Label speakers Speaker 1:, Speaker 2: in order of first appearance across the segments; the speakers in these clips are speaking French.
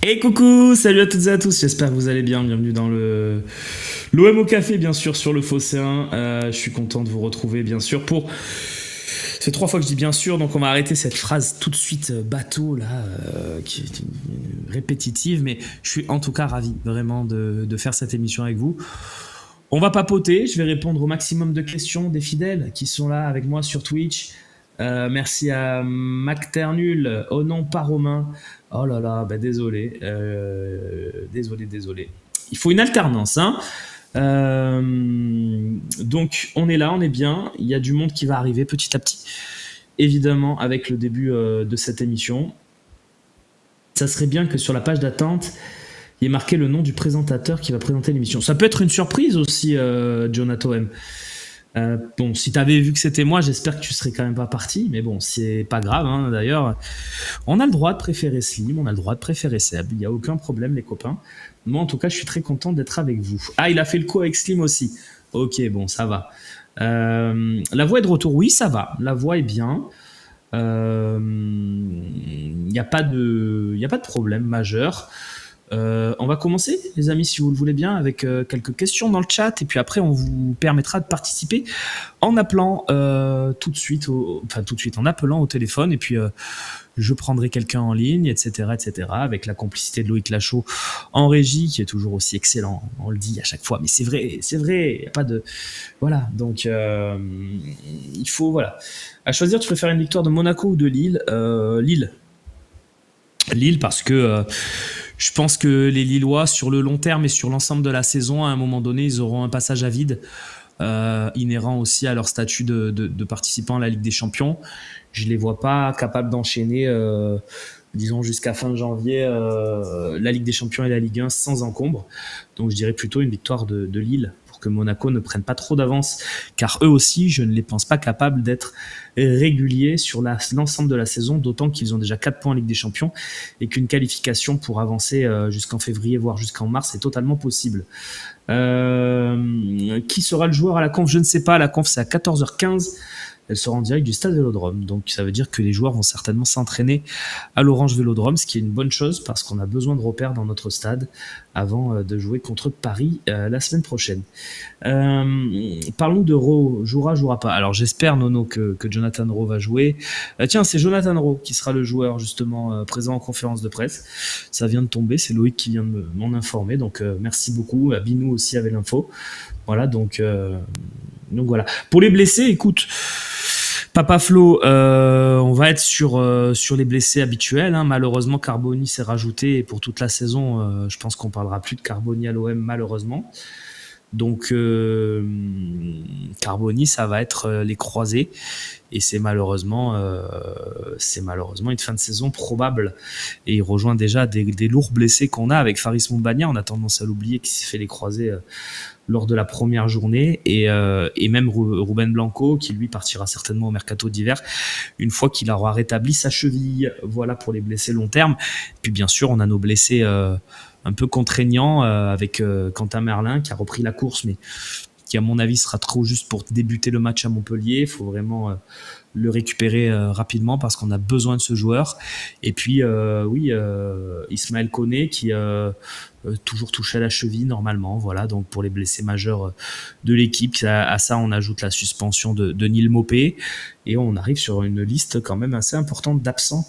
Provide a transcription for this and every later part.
Speaker 1: Et coucou, salut à toutes et à tous, j'espère que vous allez bien, bienvenue dans le l'OM au café bien sûr sur le Phocéen. Je suis content de vous retrouver bien sûr pour... C'est 3 fois que je dis bien sûr, donc on va arrêter cette phrase tout de suite bateau là, qui est répétitive, mais je suis en tout cas ravi vraiment de faire cette émission avec vous. On va papoter, je vais répondre au maximum de questions des fidèles qui sont là avec moi sur Twitch. Merci à Macternul, oh non pas Romain, oh là là, bah désolé, désolé. Il faut une alternance, hein. Donc on est là, on est bien, il y a du monde qui va arriver petit à petit, évidemment avec le début de cette émission. Ça serait bien que sur la page d'attente, il y ait marqué le nom du présentateur qui va présenter l'émission. Ça peut être une surprise aussi, Jonathan M. Bon, si t'avais vu que c'était moi, j'espère que tu serais quand même pas parti, mais bon, c'est pas grave, hein, d'ailleurs. On a le droit de préférer Slim, on a le droit de préférer Seb, il n'y a aucun problème, les copains. Moi, en tout cas, je suis très content d'être avec vous. Ah, il a fait le coup avec Slim aussi. Ok, bon, ça va. La voix est de retour, oui, ça va. La voix est bien. Il n'y a pas de problème majeur. On va commencer, les amis, si vous le voulez bien, avec quelques questions dans le chat, et puis après, on vous permettra de participer en appelant tout de suite, en appelant au téléphone, et puis je prendrai quelqu'un en ligne, etc., avec la complicité de Loïc Lachaud en régie, qui est toujours aussi excellent. On le dit à chaque fois, mais c'est vrai, il n'y a pas de... Voilà, donc il faut, voilà. À choisir, tu préfères une victoire de Monaco ou de Lille? Lille, parce que je pense que les Lillois, sur le long terme et sur l'ensemble de la saison, à un moment donné, ils auront un passage à vide, inhérent aussi à leur statut de participant à la Ligue des Champions. Je ne les vois pas capables d'enchaîner, disons, jusqu'à fin janvier, la Ligue des Champions et la Ligue 1 sans encombre. Donc je dirais plutôt une victoire de Lille, pour que Monaco ne prenne pas trop d'avance, car eux aussi, je ne les pense pas capables d'être réguliers sur l'ensemble de la saison, d'autant qu'ils ont déjà 4 points en Ligue des Champions et qu'une qualification pour avancer jusqu'en février, voire jusqu'en mars, est totalement possible. Qui sera le joueur à la conf? Je ne sais pas, la conf c'est à 14h15. Elle sera en direct du stade Vélodrome, donc ça veut dire que les joueurs vont certainement s'entraîner à l'Orange Vélodrome, ce qui est une bonne chose parce qu'on a besoin de repères dans notre stade avant de jouer contre Paris la semaine prochaine. Parlons de Rowe, jouera pas. Alors j'espère, Nono, que Jonathan Rowe va jouer. Tiens, c'est Jonathan Rowe qui sera le joueur justement présent en conférence de presse. Ça vient de tomber, c'est Loïc qui vient de m'en informer, donc merci beaucoup. Binou aussi avait l'info. Voilà, donc voilà. Pour les blessés, écoute, Papa Flo, on va être sur les blessés habituels, hein. Malheureusement, Carboni s'est rajouté et pour toute la saison, je pense qu'on parlera plus de Carboni à l'OM, malheureusement. Donc Carboni, ça va être les croisés et c'est malheureusement une fin de saison probable, et il rejoint déjà des lourds blessés qu'on a avec Faris Moumbagna. On a tendance à l'oublier, qui s'est fait les croisés lors de la première journée, et même Ruben Blanco, qui lui partira certainement au mercato d'hiver une fois qu'il aura rétabli sa cheville. Voilà pour les blessés long terme. Et puis bien sûr on a nos blessés un peu contraignants avec Quentin Merlin qui a repris la course, mais qui à mon avis sera trop juste pour débuter le match à Montpellier. Il faut vraiment le récupérer rapidement parce qu'on a besoin de ce joueur. Et puis Ismaël Koné qui toujours touché à la cheville normalement. Voilà, donc pour les blessés majeurs de l'équipe, à ça on ajoute la suspension de Neil Maupay et on arrive sur une liste quand même assez importante d'absents.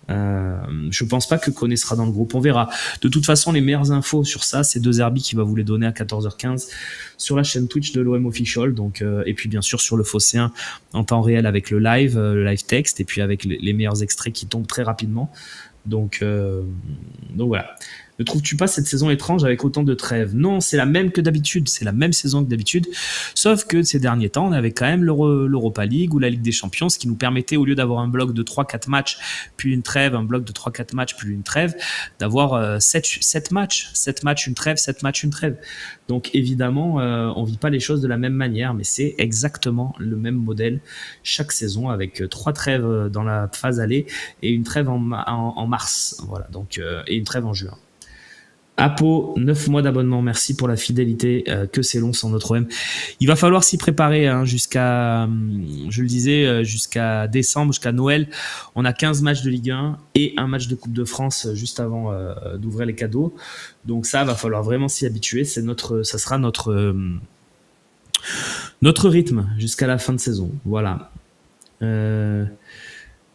Speaker 1: Je pense pas que Koné sera dans le groupe, on verra. De toute façon, les meilleures infos sur ça, c'est Dezerbi qui va vous les donner à 14h15 sur la chaîne Twitch de l'OM Official, donc, et puis bien sûr sur le Phocéen en temps réel avec le live texte, et puis avec les meilleurs extraits qui tombent très rapidement. Donc voilà. Ne trouves-tu pas cette saison étrange avec autant de trêves? Non, c'est la même que d'habitude, c'est la même saison que d'habitude, sauf que ces derniers temps, on avait quand même l'Europa League ou la Ligue des Champions, ce qui nous permettait, au lieu d'avoir un bloc de 3-4 matchs, puis une trêve, un bloc de 3-4 matchs, puis une trêve, d'avoir 7 matchs, 7 matchs, une trêve, 7 matchs, une trêve. Donc évidemment, on vit pas les choses de la même manière, mais c'est exactement le même modèle chaque saison, avec 3 trêves dans la phase aller et une trêve en mars, voilà, donc, et une trêve en juin. Apo, 9 mois d'abonnement, merci pour la fidélité, que c'est long sans notre OM. Il va falloir s'y préparer hein, jusqu'à, je le disais, jusqu'à décembre, jusqu'à Noël. On a 15 matchs de Ligue 1 et un match de Coupe de France juste avant d'ouvrir les cadeaux. Donc ça, va falloir vraiment s'y habituer. Ça sera notre rythme jusqu'à la fin de saison. Voilà.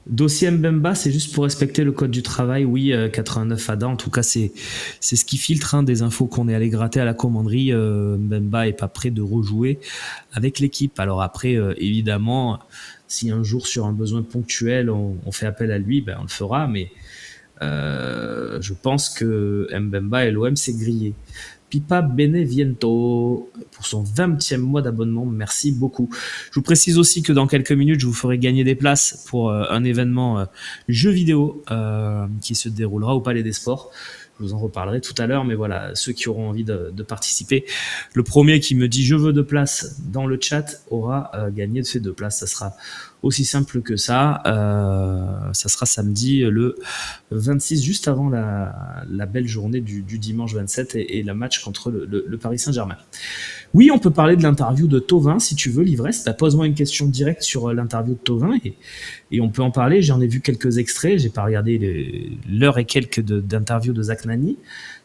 Speaker 1: Dossier Mbemba, c'est juste pour respecter le code du travail. Oui, 89 ADA. En tout cas, c'est ce qui filtre hein, des infos qu'on est allé gratter à la commanderie. Mbemba est pas prêt de rejouer avec l'équipe. Alors après, évidemment, si un jour sur un besoin ponctuel, on fait appel à lui, ben on le fera. Mais je pense que Mbemba et l'OM s'est grillé. Pipa Beneviento pour son 20e mois d'abonnement, merci beaucoup. Je vous précise aussi que dans quelques minutes, je vous ferai gagner des places pour un événement jeu vidéo qui se déroulera au Palais des Sports. Je vous en reparlerai tout à l'heure, mais voilà, ceux qui auront envie de participer, le premier qui me dit je veux 2 places dans le chat aura gagné de ces 2 places. Ça sera aussi simple que ça. Ça sera samedi le 26, juste avant la belle journée du dimanche 27 et le match contre le Paris Saint-Germain. Oui, on peut parler de l'interview de Thauvin, si tu veux, l'ivresse. Pose-moi une question directe sur l'interview de Thauvin et on peut en parler. J'en ai vu quelques extraits. J'ai pas regardé l'heure et quelques d'interview de Zach Nani,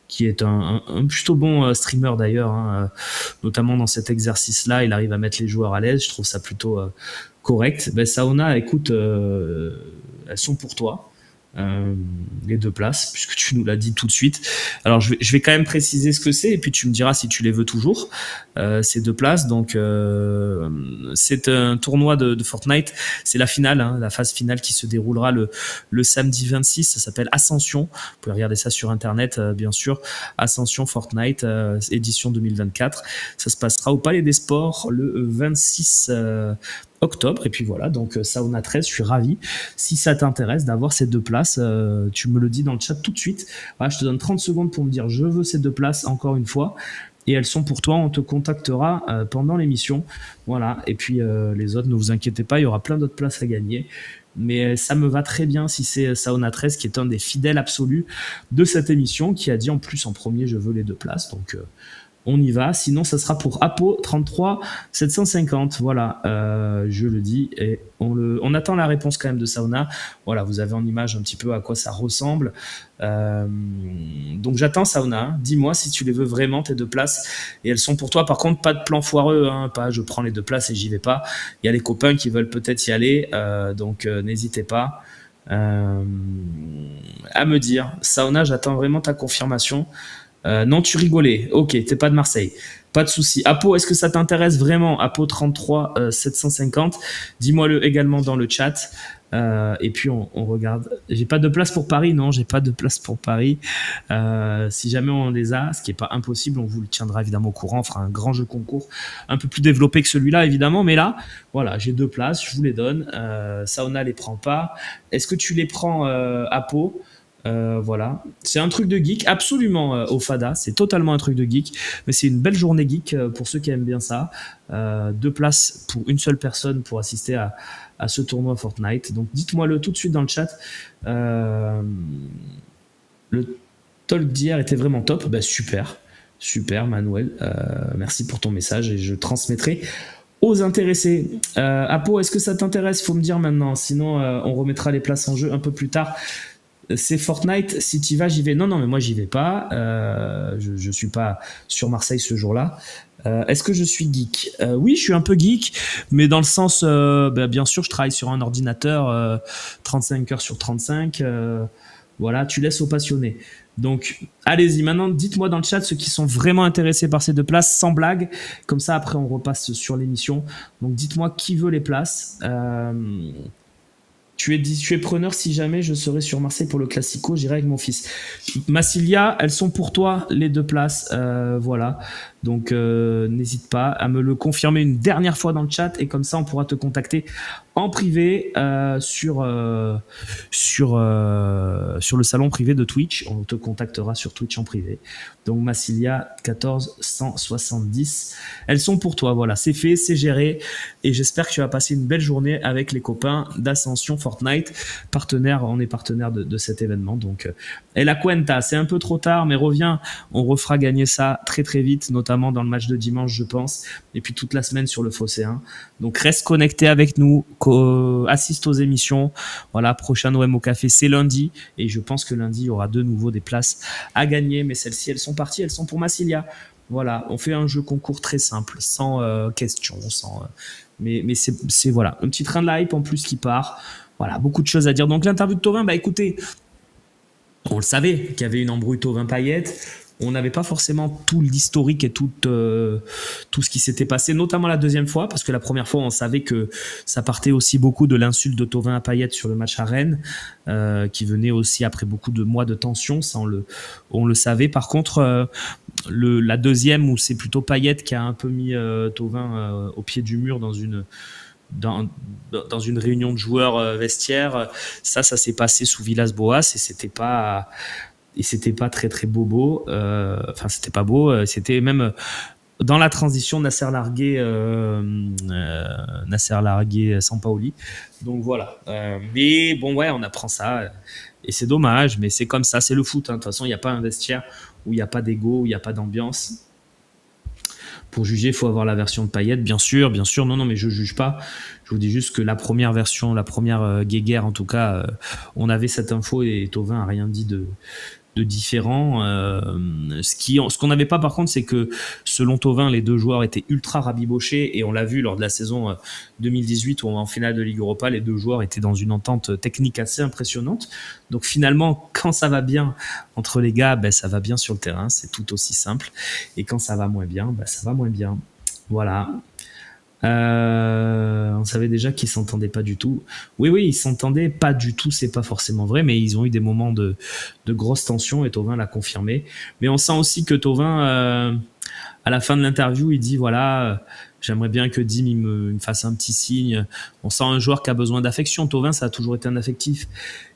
Speaker 1: qui est un plutôt bon streamer d'ailleurs, hein, notamment dans cet exercice-là. Il arrive à mettre les joueurs à l'aise. Je trouve ça plutôt correct. Ben, Saona, écoute, elles sont pour toi. Les 2 places, puisque tu nous l'as dit tout de suite. Alors je vais quand même préciser ce que c'est et puis tu me diras si tu les veux toujours. Ces 2 places, donc c'est un tournoi de Fortnite. C'est la finale, hein, la phase finale qui se déroulera le samedi 26. Ça s'appelle Ascension. Vous pouvez regarder ça sur internet, bien sûr. Ascension Fortnite édition 2024. Ça se passera au Palais des Sports le 26 octobre. Et puis voilà, donc Sauna 13, je suis ravi. Si ça t'intéresse d'avoir ces 2 places, tu me le dis dans le chat tout de suite. Voilà, je te donne 30 secondes pour me dire je veux ces 2 places encore une fois. Et elles sont pour toi, on te contactera pendant l'émission. Voilà, et puis les autres, ne vous inquiétez pas, il y aura plein d'autres places à gagner. Mais ça me va très bien si c'est Sauna 13 qui est un des fidèles absolus de cette émission, qui a dit en plus en premier je veux les 2 places. Donc on y va. Sinon, ça sera pour Apo 33 750. Voilà, je le dis. Et on attend la réponse quand même de Sauna. Voilà, vous avez en image un petit peu à quoi ça ressemble. Donc j'attends Sauna. Dis-moi si tu les veux vraiment, tes 2 places. Et elles sont pour toi. Par contre, pas de plan foireux. Hein, pas je prends les 2 places et j'y vais pas. Il y a les copains qui veulent peut-être y aller. Donc n'hésitez pas à me dire. Sauna, j'attends vraiment ta confirmation. Non, tu rigolais. Ok, t'es pas de Marseille. Pas de souci. Apo, est-ce que ça t'intéresse vraiment? Apo 33 750. Dis-moi-le également dans le chat. Et puis on regarde. J'ai pas de place pour Paris. Non, j'ai pas de place pour Paris. Si jamais on les a, ce qui est pas impossible, on vous le tiendra évidemment au courant. On fera un grand jeu concours un peu plus développé que celui-là, évidemment. Mais là, voilà, j'ai 2 places. Je vous les donne. Sauna les prend pas. Est-ce que tu les prends, Apo? Voilà, c'est un truc de geek, absolument au Fada, c'est totalement un truc de geek, mais c'est une belle journée geek pour ceux qui aiment bien ça. 2 places pour une seule personne pour assister à ce tournoi Fortnite. Donc dites-moi-le tout de suite dans le chat. Le talk d'hier était vraiment top. Bah, super Manuel, merci pour ton message et je transmettrai aux intéressés. Apo, est-ce que ça t'intéresse? Faut me dire maintenant, sinon on remettra les places en jeu un peu plus tard. C'est Fortnite, si tu y vas, j'y vais. Non, mais moi, j'y vais pas. Je suis pas sur Marseille ce jour-là. Est-ce que je suis geek? Oui, je suis un peu geek, mais dans le sens, bien sûr, je travaille sur un ordinateur 35 heures sur 35. Voilà, tu laisses aux passionnés. Donc, allez-y. Maintenant, dites-moi dans le chat ceux qui sont vraiment intéressés par ces 2 places, sans blague. Comme ça, après, on repasse sur l'émission. Donc, dites-moi qui veut les places. Tu es preneur si jamais je serai sur Marseille pour le Classico, j'irai avec mon fils. Massilia, elles sont pour toi, les 2 places. Voilà. Donc n'hésite pas à me le confirmer une dernière fois dans le chat et comme ça on pourra te contacter en privé sur le salon privé de Twitch. On te contactera sur Twitch en privé. Donc Massilia 14170, elles sont pour toi. Voilà, c'est fait, c'est géré et j'espère que tu vas passer une belle journée avec les copains d'Ascension Fortnite, partenaire. On est partenaire de cet événement. Donc et la Cuenta, c'est un peu trop tard, mais reviens, on refera gagner ça très très vite, notamment dans le match de dimanche, je pense, et puis toute la semaine sur le Phocéen. Donc reste connecté avec nous, assiste aux émissions. Voilà, prochain OM au café, c'est lundi, et je pense que lundi, il y aura de nouveau des places à gagner, mais celles-ci, elles sont parties, elles sont pour Massilia. Voilà, on fait un jeu concours très simple, sans questions, mais c'est voilà, un petit train de la hype en plus qui part. Voilà, beaucoup de choses à dire. Donc l'interview de Thauvin, bah écoutez, on le savait qu'il y avait une embrouille Thauvin-Payet. On n'avait pas forcément tout l'historique et tout ce qui s'était passé, notamment la deuxième fois, parce que la première fois, on savait que ça partait aussi beaucoup de l'insulte de Thauvin à Payet sur le match à Rennes, qui venait aussi après beaucoup de mois de tension, ça on le savait. Par contre, la deuxième, où c'est plutôt Payet qui a un peu mis Thauvin au pied du mur dans une réunion de joueurs vestiaires, ça s'est passé sous Villas-Boas et c'était pas très très bobo. Enfin, c'était pas beau. C'était même dans la transition Nasser Largué Sampaoli. Donc voilà. Mais bon, ouais, on apprend ça et c'est dommage, mais c'est comme ça, c'est le foot. Hein. De toute façon, il n'y a pas un vestiaire où il n'y a pas d'ego, où il n'y a pas d'ambiance. Pour juger, il faut avoir la version de Payet, bien sûr. Non, mais je juge pas. Je vous dis juste que la première version, la première guéguerre, en tout cas, on avait cette info et Thauvin a rien dit de différents. Ce qu'on n'avait pas par contre, c'est que selon Thauvin, les deux joueurs étaient ultra rabibochés et on l'a vu lors de la saison 2018 où en finale de Ligue Europa, les deux joueurs étaient dans une entente technique assez impressionnante. Donc finalement, quand ça va bien entre les gars, ben, ça va bien sur le terrain, c'est tout aussi simple. Et quand ça va moins bien, ben, ça va moins bien. Voilà. On savait déjà qu'ils s'entendaient pas du tout. Oui, ils s'entendaient pas du tout, c'est pas forcément vrai, mais ils ont eu des moments de grosse tension et Thauvin l'a confirmé. Mais on sent aussi que Thauvin, à la fin de l'interview, il dit voilà, j'aimerais bien que Dim il me fasse un petit signe. On sent un joueur qui a besoin d'affection. Thauvin, ça a toujours été un affectif.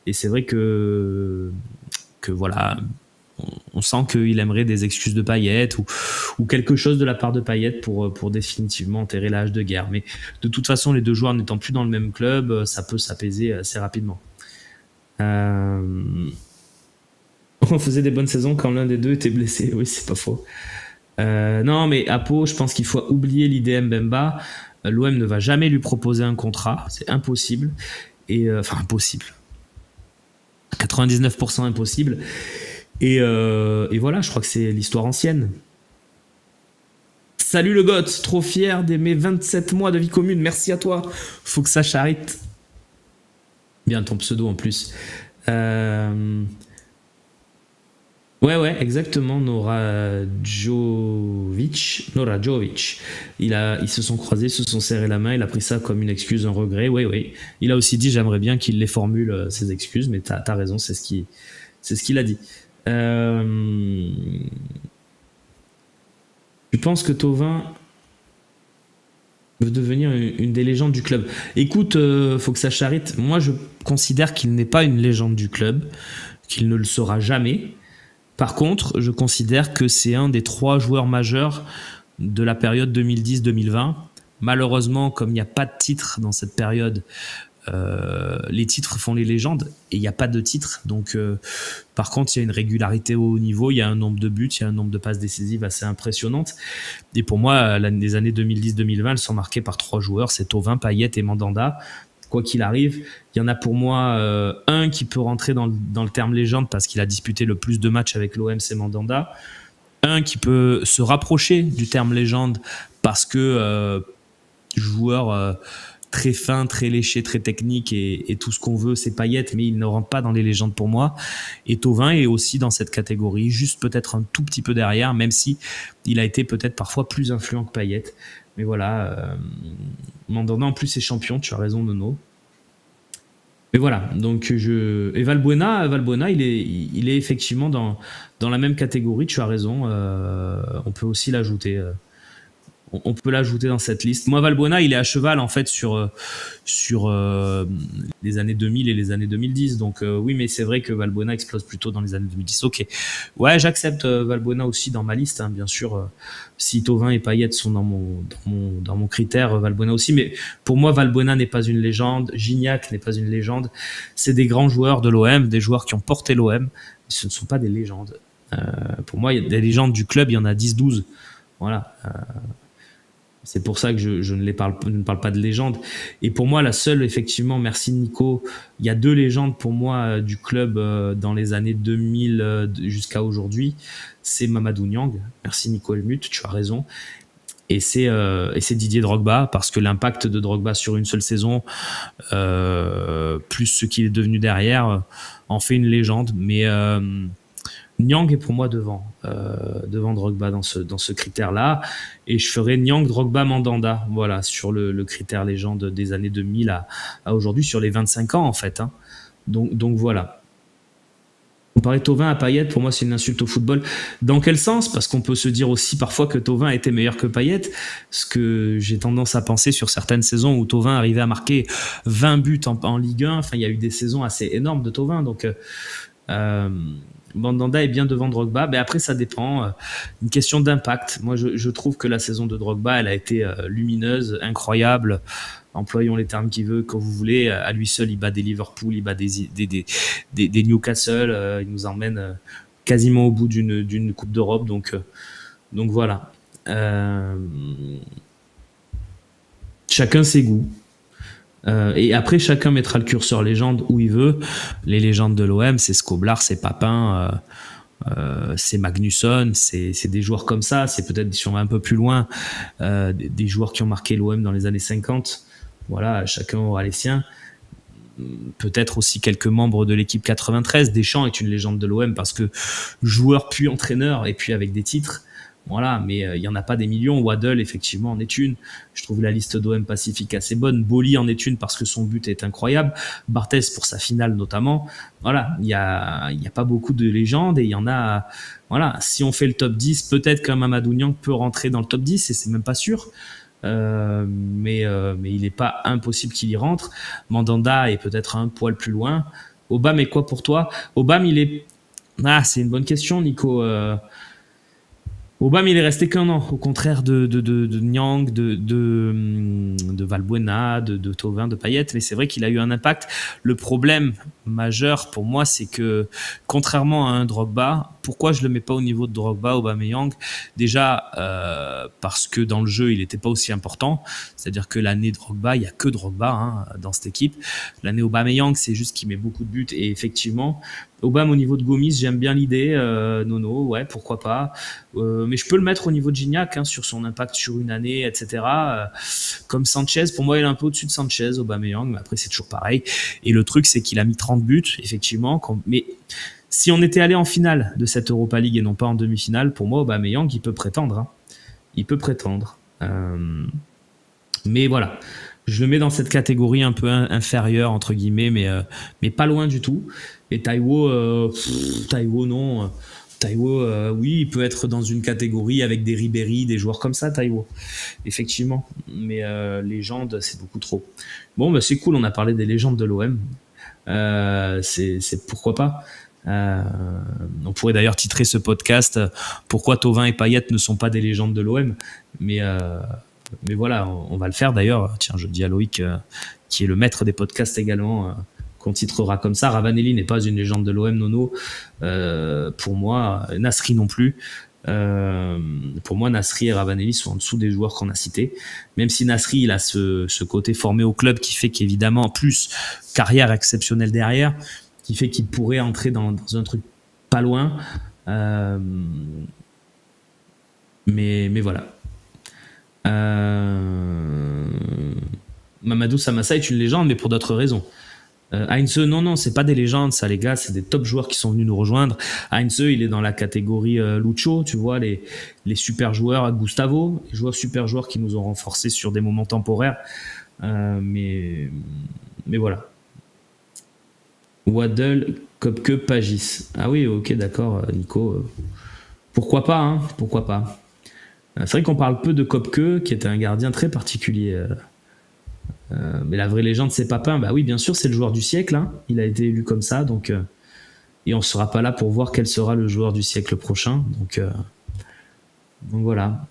Speaker 1: Et c'est vrai que voilà, on sent qu'il aimerait des excuses de Payet ou quelque chose de la part de Payet pour définitivement enterrer la hache de guerre. Mais de toute façon, les deux joueurs n'étant plus dans le même club, ça peut s'apaiser assez rapidement. On faisait des bonnes saisons quand l'un des deux était blessé. Oui, c'est pas faux. Non, mais à Pau, je pense qu'il faut oublier l'idée Mbemba. L'OM ne va jamais lui proposer un contrat. C'est impossible. Enfin, impossible. 99% impossible. Et voilà, je crois que c'est l'histoire ancienne. Salut le goth, trop fier de mes 27 mois de vie commune. Merci à toi. Faut que ça charite. Bien ton pseudo en plus. Ouais, exactement. Nora Jovic. Ils se sont croisés, se sont serrés la main. Il a pris ça comme une excuse, un regret. Oui. Il a aussi dit j'aimerais bien qu'il les formule, ces excuses. Mais t'as raison, c'est ce qu'il a dit. Je pense que Thauvin veut devenir une des légendes du club. Écoute, faut que ça charite. Moi, je considère qu'il n'est pas une légende du club, qu'il ne le sera jamais. Par contre, je considère que c'est un des 3 joueurs majeurs de la période 2010-2020. Malheureusement, comme il n'y a pas de titre dans cette période, les titres font les légendes et il n'y a pas de titre. Donc, par contre, il y a une régularité au haut niveau, il y a un nombre de buts, il y a un nombre de passes décisives assez impressionnantes. Et pour moi, les années 2010-2020, elles sont marquées par 3 joueurs, c'est Thauvin, Payet et Mandanda. Quoi qu'il arrive, il y en a pour moi un qui peut rentrer dans le terme légende parce qu'il a disputé le plus de matchs avec l'OM, c'est Mandanda. Un qui peut se rapprocher du terme légende parce que joueur très fin, très léché, très technique et tout ce qu'on veut, c'est Payet, mais il ne rentre pas dans les légendes pour moi. Et Thauvin est aussi dans cette catégorie, juste peut-être un tout petit peu derrière, même si il a été peut-être parfois plus influent que Payet. Mais voilà, Mandanda en plus est champion, tu as raison Nono. Mais voilà, donc et Valbuena, il est effectivement dans la même catégorie, tu as raison, on peut aussi l'ajouter. On peut l'ajouter dans cette liste. Moi, Valbuena, il est à cheval en fait sur les années 2000 et les années 2010. Donc oui, mais c'est vrai que Valbuena explose plutôt dans les années 2010. Ok, ouais, j'accepte Valbuena aussi dans ma liste, hein, bien sûr. Si Thauvin et Payet sont dans mon critère, Valbuena aussi. Mais pour moi, Valbuena n'est pas une légende. Gignac n'est pas une légende. C'est des grands joueurs de l'OM, des joueurs qui ont porté l'OM. Ce ne sont pas des légendes. Pour moi, il y a des légendes du club, il y en a 10-12. Voilà. C'est pour ça que je ne parle pas de légende. Et pour moi, la seule, effectivement, merci Nico, il y a 2 légendes pour moi du club dans les années 2000 jusqu'à aujourd'hui. C'est Mamadou Niang. Merci Nico Helmut, tu as raison. Et c'est Didier Drogba, parce que l'impact de Drogba sur une seule saison, plus ce qu'il est devenu derrière, en fait une légende. Mais Niang est pour moi devant Drogba dans ce critère-là, et je ferai Niang, Drogba, Mandanda, voilà, sur le critère légende des années 2000 à aujourd'hui, sur les 25 ans en fait, hein. Donc voilà. Comparer Thauvin à Payet, pour moi c'est une insulte au football. Dans quel sens? Parce qu'on peut se dire aussi parfois que Thauvin était meilleur que Payet, ce que j'ai tendance à penser sur certaines saisons où Thauvin arrivait à marquer 20 buts en Ligue 1. Enfin, il y a eu des saisons assez énormes de Thauvin, donc Mandanda est bien devant Drogba. Mais après, ça dépend. Une question d'impact. Moi, je trouve que la saison de Drogba, elle a été lumineuse, incroyable. Employons les termes qu'il veut, quand vous voulez. À lui seul, il bat des Liverpool, il bat des Newcastle. Il nous emmène quasiment au bout d'une Coupe d'Europe. Donc voilà. Chacun ses goûts. Et après, chacun mettra le curseur légende où il veut. Les légendes de l'OM, c'est Skoblar, c'est Papin, c'est Magnusson, c'est des joueurs comme ça. C'est peut-être, si on va un peu plus loin, des joueurs qui ont marqué l'OM dans les années 50. Voilà, chacun aura les siens. Peut-être aussi quelques membres de l'équipe 93. Deschamps est une légende de l'OM parce que joueur puis entraîneur et puis avec des titres. Voilà, mais il n'y en a pas des millions. Waddle, effectivement, en est une. Je trouve la liste d'OM Pacifique assez bonne. Boli en est une parce que son but est incroyable. Barthez pour sa finale notamment. Voilà, il y a pas beaucoup de légendes et il y en a. Voilà, si on fait le top 10, peut-être qu'un Mamadou Niang peut rentrer dans le top 10 et c'est même pas sûr. Mais il n'est pas impossible qu'il y rentre. Mandanda est peut-être un poil plus loin. Obama est quoi pour toi? Obama, il est. Ah, c'est une bonne question, Nico. Obama, il est resté qu'un an, au contraire de Niang, de Valbuena, de Thauvin, de Payet, mais c'est vrai qu'il a eu un impact. Le problème majeur pour moi, c'est que contrairement à un Drogba, pourquoi je le mets pas au niveau de Drogba, Aubameyang? Déjà parce que dans le jeu, il n'était pas aussi important. C'est-à-dire que l'année Drogba, il y a que Drogba hein, dans cette équipe. L'année Aubameyang, c'est juste qu'il met beaucoup de buts et effectivement. Obama au niveau de Gomis, j'aime bien l'idée. Nono, ouais, pourquoi pas. Mais je peux le mettre au niveau de Gignac hein, sur son impact sur une année, etc. Comme Sanchez, pour moi, il est un peu au-dessus de Sanchez, Aubameyang, mais après, c'est toujours pareil. Et le truc, c'est qu'il a mis 30 buts, effectivement. Mais si on était allé en finale de cette Europa League et non pas en demi-finale, pour moi, Aubameyang, il peut prétendre. Hein. Il peut prétendre. Mais voilà. Je le mets dans cette catégorie un peu inférieure, entre guillemets, mais pas loin du tout. Et Taiwo, non. Taiwo, oui, il peut être dans une catégorie avec des Ribéry, des joueurs comme ça, Taiwo. Effectivement. Mais légende, c'est beaucoup trop. Bon, bah, c'est cool, on a parlé des légendes de l'OM. C'est pourquoi pas. On pourrait d'ailleurs titrer ce podcast pourquoi Thauvin et Payet ne sont pas des légendes de l'OM. Mais voilà, on va le faire d'ailleurs. Tiens, je dis à Loïc, qui est le maître des podcasts également, qu'on titrera comme ça. Ravanelli n'est pas une légende de l'OM, Nono. Pour moi, Nasri non plus. Pour moi, Nasri et Ravanelli sont en dessous des joueurs qu'on a cités. Même si Nasri, il a ce côté formé au club qui fait qu'évidemment, plus carrière exceptionnelle derrière, qui fait qu'il pourrait entrer dans un truc pas loin. Mais voilà. Mamadou Samassa est une légende, mais pour d'autres raisons. Heinze, non, c'est pas des légendes, ça, les gars, c'est des top joueurs qui sont venus nous rejoindre. Heinze, il est dans la catégorie Lucho, tu vois, les super joueurs, Gustavo, les super joueurs qui nous ont renforcés sur des moments temporaires. Mais voilà. Waddle, Kopke, Pagis. Ah oui, ok, d'accord, Nico. Pourquoi pas, hein, pourquoi pas. C'est vrai qu'on parle peu de Kopke, qui était un gardien très particulier. Mais la vraie légende, c'est Papin. Bah oui, bien sûr, c'est le joueur du siècle. Hein. Il a été élu comme ça, donc et on sera pas là pour voir quel sera le joueur du siècle prochain. Donc voilà.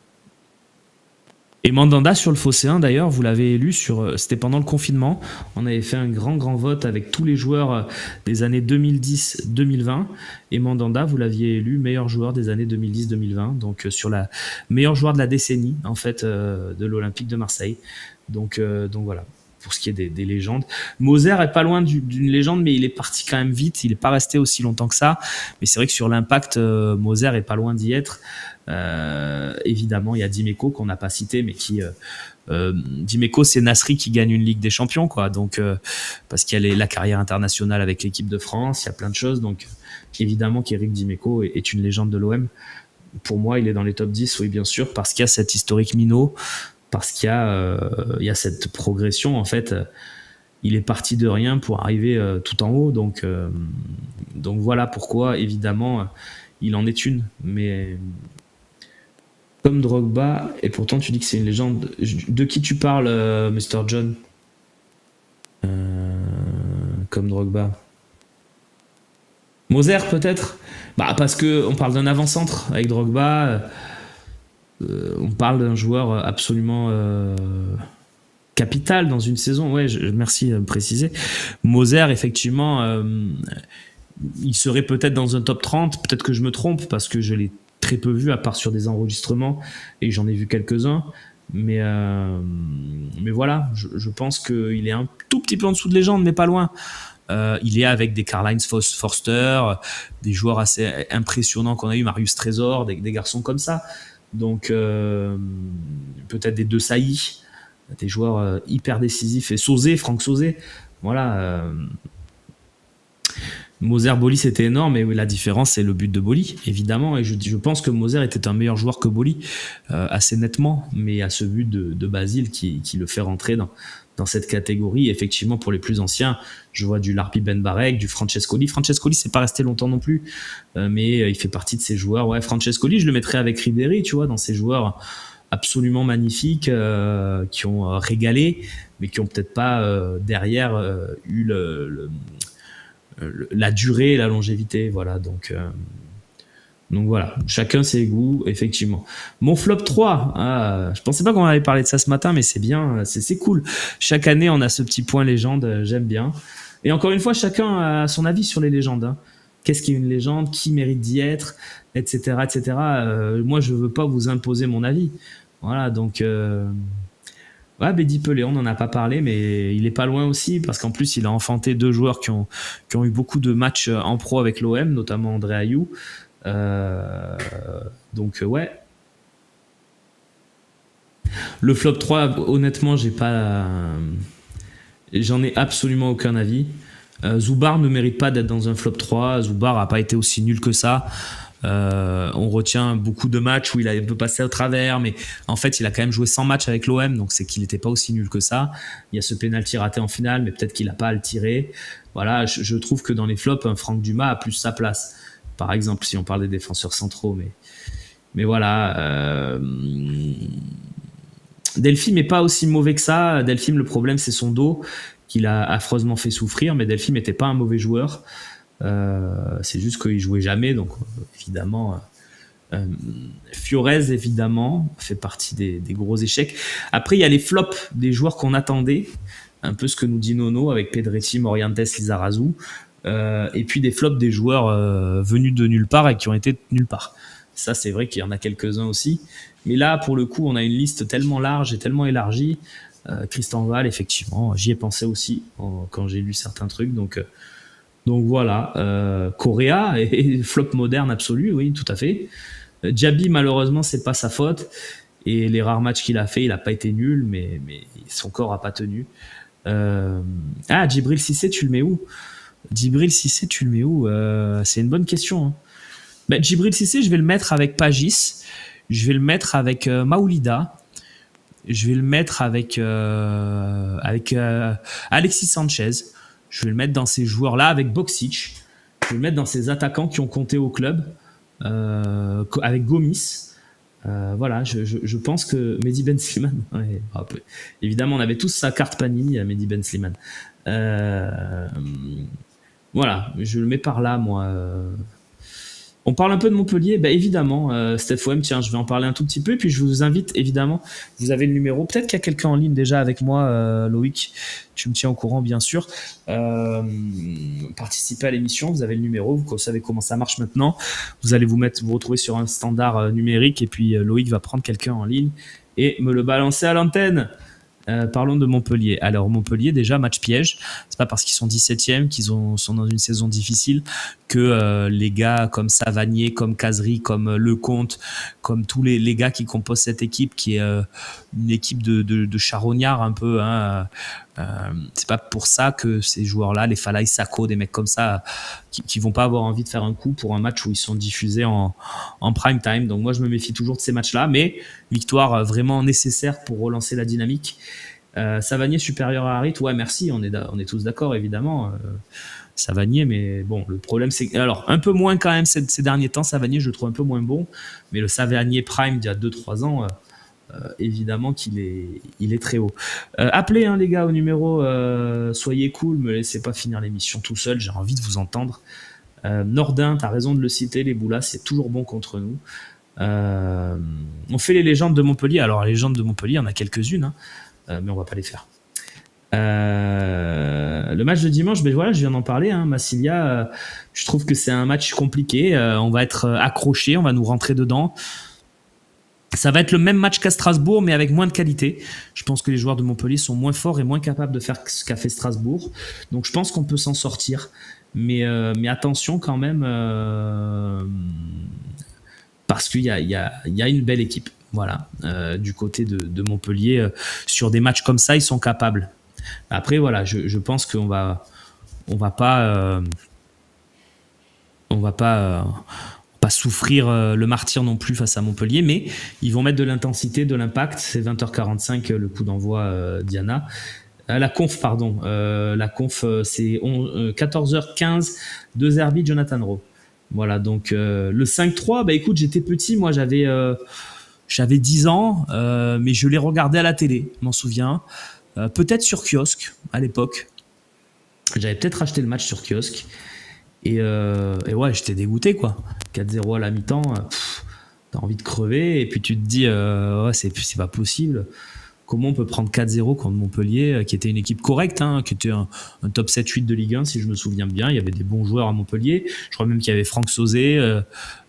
Speaker 1: Et Mandanda sur le Phocéen, d'ailleurs, vous l'avez élu c'était pendant le confinement. On avait fait un grand vote avec tous les joueurs des années 2010-2020. Et Mandanda, vous l'aviez élu meilleur joueur des années 2010-2020. Donc sur la meilleur joueur de la décennie, en fait, de l'Olympique de Marseille. Donc voilà. Pour ce qui est des légendes. Moser est pas loin d'une légende, mais il est parti quand même vite. Il n'est pas resté aussi longtemps que ça. Mais c'est vrai que sur l'impact, Moser est pas loin d'y être. Évidemment, il y a Dimeco qu'on n'a pas cité, mais qui Dimeco, c'est Nasri qui gagne une Ligue des Champions, quoi. Donc parce qu'il y a la carrière internationale avec l'équipe de France, il y a plein de choses. Donc évidemment qu'Éric Dimeco est une légende de l'OM. Pour moi, il est dans les top 10, oui, bien sûr, parce qu'il y a cette historique minot, parce qu'il y a cette progression, en fait. Il est parti de rien pour arriver tout en haut. Donc voilà pourquoi, évidemment, il en est une. Mais comme Drogba, et pourtant tu dis que c'est une légende. De qui tu parles, Mr. John Comme Drogba. Moser peut-être. Bah parce que on parle d'un avant-centre avec Drogba. On parle d'un joueur absolument capital dans une saison. Ouais, merci de me préciser. Moser, effectivement, il serait peut-être dans un top 30. Peut-être que je me trompe parce que je l'ai très peu vu à part sur des enregistrements et j'en ai vu quelques-uns. Mais voilà, je pense qu'il est un tout petit peu en dessous de légende, mais pas loin. Il est avec des Karl-Heinz Forster, des joueurs assez impressionnants qu'on a eu, Marius Trésor, des garçons comme ça. Donc peut-être des De Sailly, des joueurs hyper décisifs. Et Franck Sauzé, voilà. Moser, Boli, c'était énorme, mais la différence, c'est le but de Boli, évidemment. Et je pense que Moser était un meilleur joueur que Boli, assez nettement. Mais il y a ce but de Basile qui le fait rentrer dans cette catégorie. Effectivement, pour les plus anciens, je vois du Larbi Ben Barek, du Francescoli. Francescoli, c'est pas resté longtemps non plus, mais il fait partie de ces joueurs. Ouais, Francescoli, je le mettrais avec Ribéry, tu vois, dans ces joueurs absolument magnifiques qui ont régalé, mais qui ont peut-être pas derrière eu la durée et la longévité. Voilà, donc voilà, chacun ses goûts, effectivement. Mon flop 3, je pensais pas qu'on allait parler de ça ce matin, mais c'est bien, c'est cool. Chaque année, on a ce petit point légende, j'aime bien. Et encore une fois, chacun a son avis sur les légendes. Hein. Qu'est-ce qui est une légende, qui mérite d'y être, etc. etc. Moi, je veux pas vous imposer mon avis. Voilà, donc... Ouais, Bédi Pelé, on n'en a pas parlé, mais il est pas loin aussi, parce qu'en plus, il a enfanté deux joueurs qui ont eu beaucoup de matchs en pro avec l'OM, notamment André Ayou. Donc ouais. Le flop 3, honnêtement, j'en ai absolument aucun avis. Zubar ne mérite pas d'être dans un flop 3. Zubar a pas été aussi nul que ça. On retient beaucoup de matchs où il a un peu passé au travers, mais en fait il a quand même joué 100 matchs avec l'OM, donc c'est qu'il n'était pas aussi nul que ça. Il y a ce penalty raté en finale, mais peut-être qu'il n'a pas à le tirer. Voilà, je trouve que dans les flops, un Franck Dumas a plus sa place, par exemple, si on parle des défenseurs centraux. Mais voilà, Delphine n'est pas aussi mauvais que ça. Delphine, le problème c'est son dos qu'il a affreusement fait souffrir, mais Delphine n'était pas un mauvais joueur. C'est juste qu'il jouait jamais, donc évidemment Fiorez évidemment fait partie des gros échecs. Après il y a les flops des joueurs qu'on attendait, un peu ce que nous dit Nono avec Pedretti, Morientes, Lizarazu, et puis des flops des joueurs venus de nulle part et qui ont été nulle part. Ça c'est vrai qu'il y en a quelques-uns aussi, mais là pour le coup on a une liste tellement large et tellement élargie. Christian Val, effectivement, j'y ai pensé aussi quand j'ai lu certains trucs, donc voilà, Correa et flop moderne absolu, oui, tout à fait. Diaby, malheureusement, c'est pas sa faute. Et les rares matchs qu'il a fait, il n'a pas été nul, mais son corps a pas tenu. Djibril Cissé, tu le mets où? Djibril Cissé, tu le mets où? C'est une bonne question. Hein. Djibril Cissé, je vais le mettre avec Pagis. Je vais le mettre avec Maoulida. Je vais le mettre avec Alexis Sanchez. Je vais le mettre dans ces joueurs-là avec Boksic. Je vais le mettre dans ces attaquants qui ont compté au club avec Gomis. Voilà, je pense que Mehdi Ben Slimane, ouais, évidemment, on avait tous sa carte Panini à Mehdi Ben Slimane. Voilà, je le mets par là, moi. On parle un peu de Montpellier, évidemment, Steph OM, tiens, je vais en parler un tout petit peu, et puis je vous invite, évidemment, vous avez le numéro, peut-être qu'il y a quelqu'un en ligne déjà avec moi, Loïc, tu me tiens au courant, bien sûr, participez à l'émission, vous avez le numéro, vous savez comment ça marche maintenant, vous allez vous retrouver sur un standard numérique, et puis Loïc va prendre quelqu'un en ligne, et me le balancer à l'antenne. Parlons de Montpellier. Alors Montpellier, déjà match piège. C'est pas parce qu'ils sont 17e qu'ils sont dans une saison difficile que les gars comme Savanier, comme Cazerie, comme Lecomte, comme tous les gars qui composent cette équipe, qui est une équipe de charognards un peu. C'est pas pour ça que ces joueurs-là, les Falaï Sako, des mecs comme ça, qui vont pas avoir envie de faire un coup pour un match où ils sont diffusés en prime time. Donc moi, je me méfie toujours de ces matchs-là, mais victoire vraiment nécessaire pour relancer la dynamique. Savanier supérieur à Harit, ouais, merci, on est tous d'accord, évidemment. Savanier, mais bon, le problème, c'est alors un peu moins quand même ces derniers temps. Savanier, je le trouve un peu moins bon, mais le Savanier prime d'il y a 2-3 ans. Évidemment qu'il est très haut. Appelez les gars au numéro, soyez cool, me laissez pas finir l'émission tout seul, j'ai envie de vous entendre. Nordin, t'as raison de le citer, les Boulas, c'est toujours bon contre nous. On fait les légendes de Montpellier. Alors les légendes de Montpellier, il y en a quelques-unes, mais on va pas les faire. Le match de dimanche, voilà, je viens d'en parler, Massilia, je trouve que c'est un match compliqué, on va être accroché, on va nous rentrer dedans. Ça va être le même match qu'à Strasbourg, mais avec moins de qualité. Je pense que les joueurs de Montpellier sont moins forts et moins capables de faire ce qu'a fait Strasbourg. Donc je pense qu'on peut s'en sortir. Mais attention quand même, parce qu'il y a une belle équipe. Voilà, du côté de Montpellier, sur des matchs comme ça, ils sont capables. Après, voilà, je pense qu'on va pas souffrir le martyre non plus face à Montpellier, mais ils vont mettre de l'intensité, de l'impact. C'est 20h45 le coup d'envoi, Diana. La conf, c'est 14h15 de Zerbi, Jonathan Rowe. Voilà, donc le 5-3, écoute, j'étais petit, moi j'avais 10 ans, mais je l'ai regardé à la télé, je m'en souviens. Peut-être sur kiosque à l'époque. J'avais peut-être acheté le match sur kiosque. Et ouais, j'étais dégoûté, quoi. 4-0 à la mi-temps, t'as envie de crever, et puis tu te dis, ouais, c'est pas possible. Comment on peut prendre 4-0 contre Montpellier, qui était une équipe correcte, qui était un top 7-8 de Ligue 1, si je me souviens bien. Il y avait des bons joueurs à Montpellier. Je crois même qu'il y avait Franck Sauzé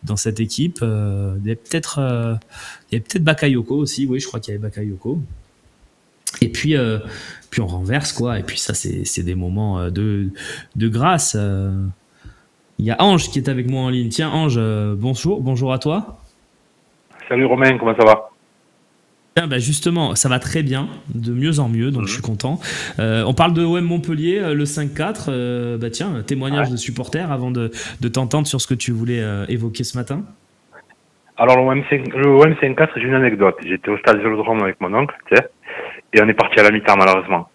Speaker 1: dans cette équipe. Il y avait peut-être Bakayoko aussi. Oui, je crois qu'il y avait Bakayoko. Et puis on renverse, quoi. Et puis ça, c'est des moments de grâce. Il y a Ange qui est avec moi en ligne. Tiens, Ange, bonjour à toi.
Speaker 2: Salut Romain, comment ça va?
Speaker 1: Bien, justement, ça va très bien, de mieux en mieux, donc je suis content. On parle de OM Montpellier, le 5-4. Tiens, témoignage de supporters avant de t'entendre sur ce que tu voulais évoquer ce matin.
Speaker 2: Alors le OM 5-4, j'ai une anecdote. J'étais au stade Vélodrome avec mon oncle, tu sais, et on est parti à la mi-temps malheureusement.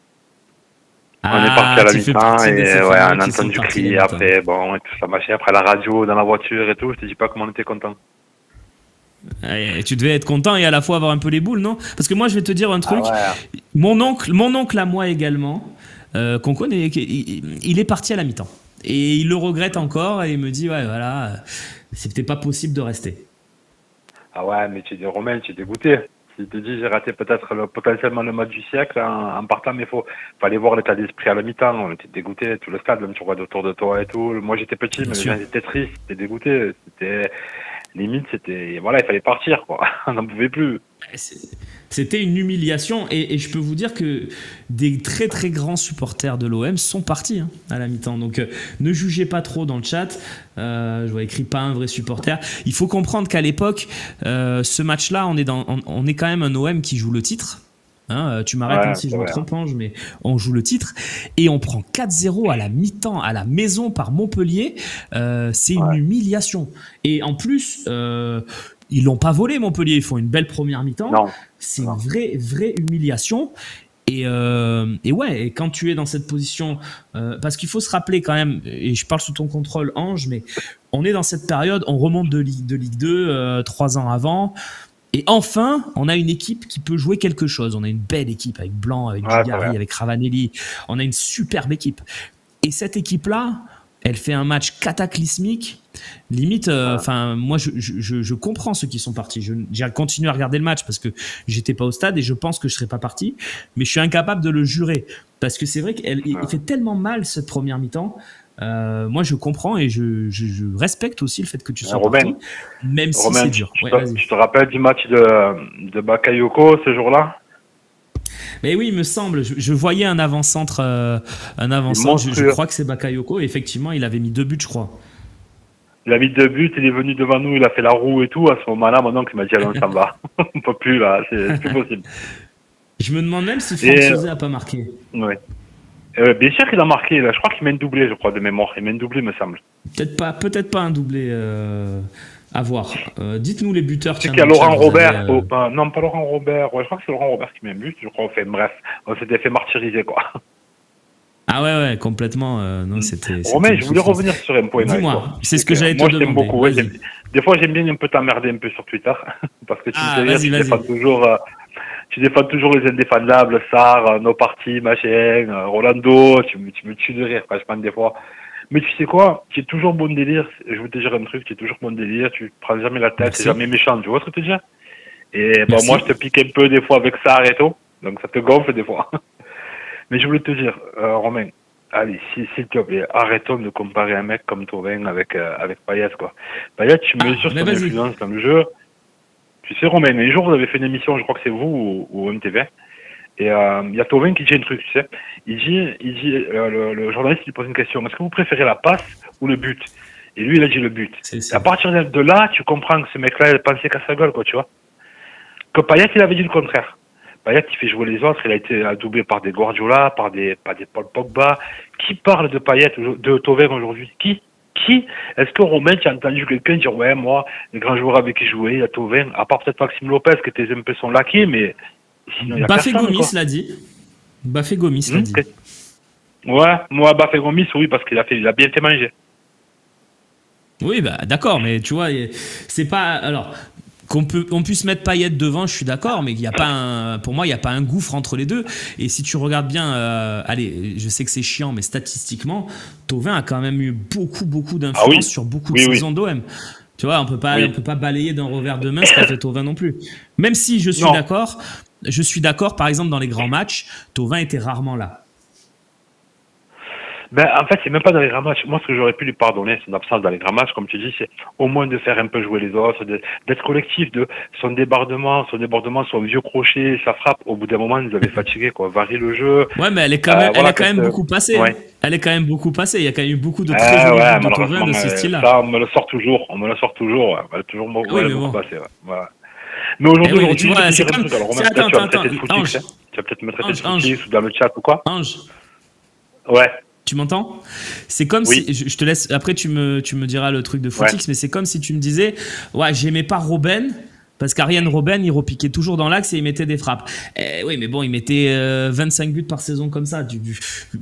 Speaker 2: On est parti à la mi-temps et ouais, on a entendu crier après, bon, et tout ça machin, après la radio, dans la voiture et tout, je te dis pas comment on était content.
Speaker 1: Et tu devais être content et à la fois avoir un peu les boules, non? Parce que moi, je vais te dire un truc. Ouais. Mon oncle à moi également, qu'on connaît, il est parti à la mi-temps. Et il le regrette encore et il me dit, ouais, voilà, c'était pas possible de rester.
Speaker 2: Ah ouais, mais Romain, tu es dégoûté. Il te dit, j'ai raté peut-être potentiellement le match du siècle en partant, mais fallait voir l'état d'esprit à la mi-temps. On était dégoûté, tout le stade, même tu regardes autour de toi et tout. Moi, j'étais petit, mais les gens étaient tristes, j'étais dégoûté. Limite, voilà, il fallait partir, quoi. On n'en pouvait plus.
Speaker 1: C'était une humiliation et je peux vous dire que des très très grands supporters de l'OM sont partis à la mi-temps. Donc ne jugez pas trop dans le chat. Je vois écrit pas un vrai supporter. Il faut comprendre qu'à l'époque, ce match-là, on est quand même un OM qui joue le titre. Tu m'arrêtes si je me trompe, Ange, mais on joue le titre et on prend 4-0 à la mi-temps à la maison par Montpellier. C'est une humiliation. Et en plus, ils l'ont pas volé Montpellier. Ils font une belle première mi-temps. C'est une vraie humiliation. Et ouais, et quand tu es dans cette position, parce qu'il faut se rappeler quand même, et je parle sous ton contrôle, Ange, mais on est dans cette période, on remonte de Ligue 2 3 ans avant, et enfin, on a une équipe qui peut jouer quelque chose. On a une belle équipe avec Blanc, avec Dugarry, avec Ravanelli. On a une superbe équipe. Et cette équipe-là, elle fait un match cataclysmique. Limite, moi, je comprends ceux qui sont partis. J'ai continué à regarder le match parce que j'étais pas au stade et je pense que je serais pas parti. Mais je suis incapable de le jurer parce que c'est vrai qu'il fait tellement mal cette première mi-temps. Moi, je comprends et je respecte aussi le fait que tu sois parti, même si c'est dur.
Speaker 2: Tu te rappelles du match de Bakayoko ce jour-là?
Speaker 1: Mais oui, il me semble. Je voyais un avant-centre. Je crois que c'est Bakayoko. Et effectivement, il avait mis 2 buts, je crois.
Speaker 2: Il a mis 2 buts, il est venu devant nous, il a fait la roue et tout. À ce moment-là, mon oncle m'a dit allons, on s'en va. On peut plus là, c'est plus possible.
Speaker 1: Je me demande même si Franck Sauzet n'a pas marqué.
Speaker 2: Oui. Bien sûr qu'il a marqué. Là, je crois qu'il met un doublé, je crois, de mémoire. Il met un doublé, me semble.
Speaker 1: Peut-être pas un doublé. À voir. Dites-nous les buteurs.
Speaker 2: C'est qu'il y a Laurent Robert. Non, pas Laurent Robert. Ouais, je crois que c'est Laurent Robert qui met un but. Je crois. Enfin, bref, on s'était fait martyriser, quoi.
Speaker 1: Ah ouais, complètement. Non, c'était.
Speaker 2: Romain, je voulais revenir sur un point.
Speaker 1: Dis-moi, c'est ce que j'allais te demander.
Speaker 2: Moi, je t'aime beaucoup. Ouais, des fois, j'aime bien un peu t'emmerder un peu sur Twitter parce que tu défends toujours. Tu défends toujours les indéfendables, Sarr, nos partis, machin, Rolando. Tu me tues de rire, franchement, des fois. Mais tu sais quoi, tu es toujours bon délire. Je veux te dire un truc, tu es toujours bon délire. Tu prends jamais la tête, tu es jamais méchant. Tu vois ce que je te dis? Et bon, moi, je te pique un peu des fois avec Sarr et tout. Donc, ça te gonfle des fois. Mais je voulais te dire, Romain, allez, s'il te plaît, arrêtons de comparer un mec comme Thauvin avec Payet, quoi. Payet, tu mesures son influence dans le jeu. Tu sais, Romain, un jour, vous avez fait une émission, je crois que c'est vous ou MTV. Et il y a Thauvin qui dit un truc, tu sais. Il dit le journaliste lui pose une question. Est-ce que vous préférez la passe ou le but? Et lui, il a dit le but. À partir de là, tu comprends que ce mec-là, il pensait qu'à sa gueule, quoi, tu vois. Que Payet, il avait dit le contraire. Payet, il fait jouer les autres. Il a été adoubé par des Guardiola, par des Paul Pogba. Qui parle de Payet, de Thauvin aujourd'hui? Qui? Est-ce que Romain, tu as entendu quelqu'un dire, ouais, moi, les grands joueurs avec qui je jouais, il y a Thauvin, à part peut-être Maxime Lopez, qui était un peu son laquais, mais sinon, il y a personne.
Speaker 1: Gomis l'a dit. Bafé Gomis l'a dit.
Speaker 2: Ouais, moi, Bafé Gomis, oui, parce qu'il a bien été mangé.
Speaker 1: Oui, bah, d'accord, mais tu vois, c'est pas. Alors. On puisse mettre Payet devant, je suis d'accord, mais pour moi, il n'y a pas un gouffre entre les deux. Et si tu regardes bien, allez, je sais que c'est chiant, mais statistiquement, Thauvin a quand même eu beaucoup d'influence sur beaucoup de saisons d'OM. Tu vois, on peut pas balayer d'un revers de main ce qu'a fait Thauvin non plus. Même si je suis d'accord, par exemple, dans les grands matchs, Thauvin était rarement là.
Speaker 2: Ben, en fait, c'est même pas dans les grands matchs. Moi, ce que j'aurais pu lui pardonner, son absence dans les grands matchs, comme tu dis, c'est au moins de faire un peu jouer les autres, d'être collectif, de son débordement, son vieux crochet, sa frappe. Au bout d'un moment, il nous avait fatigué, quoi. Varier le jeu.
Speaker 1: Ouais, mais elle est quand même beaucoup passée. Ouais. Elle est quand même beaucoup passée. Il y a quand même eu beaucoup de très jolis buts de Thauvin de ce style-là.
Speaker 2: Ça, on me le sort toujours. Elle a toujours beaucoup passé. Ouais. Voilà. Mais aujourd'hui,
Speaker 1: tu vois, c'est comme. Attends.
Speaker 2: Tu vas peut-être me traiter de footix ou dans le chat ou quoi?
Speaker 1: Ange.
Speaker 2: Ouais.
Speaker 1: Tu m'entends? C'est comme si, je te laisse, après tu me diras le truc de footix, mais c'est comme si tu me disais, ouais, j'aimais pas Robben, parce qu'Ariane Robben, il repiquait toujours dans l'axe et il mettait des frappes. Oui, mais bon, il mettait 25 buts par saison comme ça.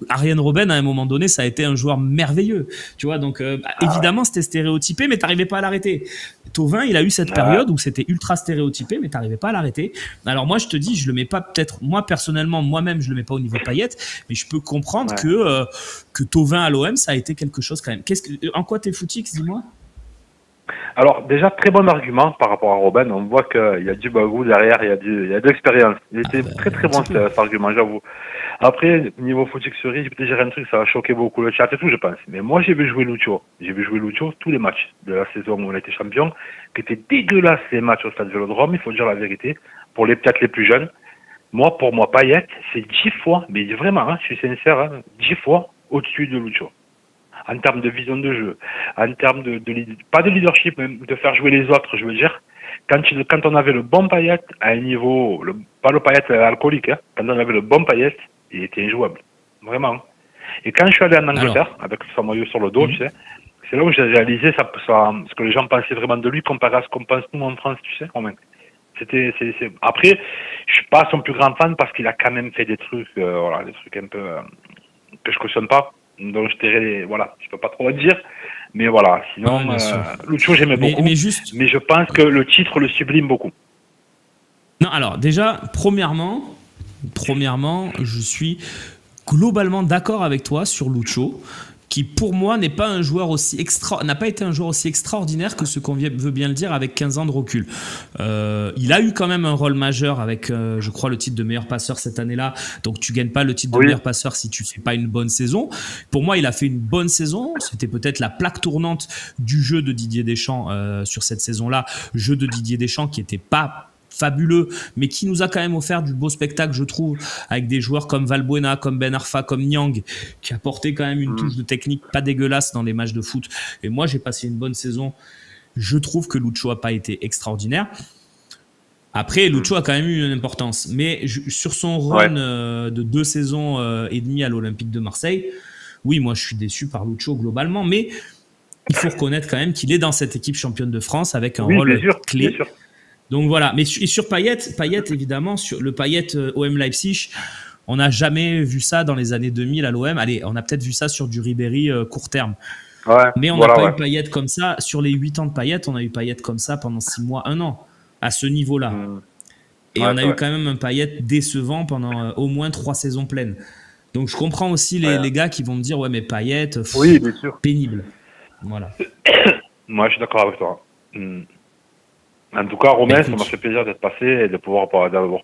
Speaker 1: Ariane Robben, à un moment donné, ça a été un joueur merveilleux. Tu vois, donc évidemment, c'était stéréotypé, mais t'arrivais pas à l'arrêter. Thauvin, il a eu cette période où c'était ultra stéréotypé, mais t'arrivais pas à l'arrêter. Alors moi, je te dis, je le mets pas peut-être, moi personnellement, moi-même, je le mets pas au niveau Payet, mais je peux comprendre que Thauvin à l'OM, ça a été quelque chose quand même. En quoi t'es footix, dis-moi?
Speaker 2: Alors déjà, très bon argument par rapport à Robben. On voit qu'il y a du bagou derrière, il y a de l'expérience. Il était très bon cet argument, j'avoue. Après, niveau footixerie, je peux te dire un truc, ça va choquer beaucoup le chat et tout, je pense. Mais moi, j'ai vu jouer Lucho. J'ai vu jouer Lucho tous les matchs de la saison où on a été champion, qui étaient dégueulasses les matchs au stade Vélodrome, il faut dire la vérité, pour peut-être les plus jeunes. Pour moi, Payet, c'est 10 fois, mais vraiment, je suis sincère, 10 fois au-dessus de Lucho. En termes de vision de jeu, en termes pas de leadership, mais de faire jouer les autres, je veux dire. Quand on avait le bon Payet à un niveau, pas le Payet alcoolique, quand on avait le bon Payet, il était injouable. Vraiment. Et quand je suis allé en Angleterre, avec son maillot sur le dos, tu sais, c'est là où j'ai réalisé ce que les gens pensaient vraiment de lui comparé à ce qu'on pense nous en France, tu sais, Romain. Après, je suis pas son plus grand fan parce qu'il a quand même fait des trucs, voilà, des trucs un peu que je cautionne pas. Donc je dirais, voilà, je peux pas trop dire. Mais voilà, sinon, Lucho j'aimais beaucoup. Mais je pense que le titre le sublime beaucoup.
Speaker 1: Non, alors déjà, premièrement, je suis globalement d'accord avec toi sur Lucho, qui pour moi n'est pas un joueur n'a pas été un joueur aussi extraordinaire que ce qu'on veut bien le dire avec 15 ans de recul. Il a eu quand même un rôle majeur avec, je crois, le titre de meilleur passeur cette année-là. Donc tu gagnes pas le titre de meilleur passeur si tu fais pas une bonne saison. Pour moi, il a fait une bonne saison. C'était peut-être la plaque tournante du jeu de Didier Deschamps sur cette saison-là. Jeu de Didier Deschamps qui était pas fabuleux, mais qui nous a quand même offert du beau spectacle, je trouve, avec des joueurs comme Valbuena, comme Ben Arfa, comme Niang, qui apportaient quand même une touche de technique pas dégueulasse dans les matchs de foot. Et moi, j'ai passé une bonne saison. Je trouve que Lucho a pas été extraordinaire. Après, Lucho a quand même eu une importance. Mais sur son run de 2 saisons et demie à l'Olympique de Marseille, oui, moi, je suis déçu par Lucho globalement, mais il faut reconnaître quand même qu'il est dans cette équipe championne de France avec un rôle clé. Bien sûr. Donc voilà, mais sur Payet évidemment, sur le Payet OM Leipzig, on n'a jamais vu ça dans les années 2000 à l'OM. Allez, on a peut-être vu ça sur du Ribéry court terme. Mais on n'a pas eu Payet comme ça. Sur les 8 ans de Payet, on a eu Payet comme ça pendant 6 mois, 1 an, à ce niveau-là. Et on a eu quand même un Payet décevant pendant au moins 3 saisons pleines. Donc je comprends aussi les gars qui vont me dire, ouais mais Payet,
Speaker 2: bien sûr.
Speaker 1: Pénible. Voilà.
Speaker 2: Moi je suis d'accord avec toi. En tout cas, Romain, ça m'a fait plaisir d'être passé et d'avoir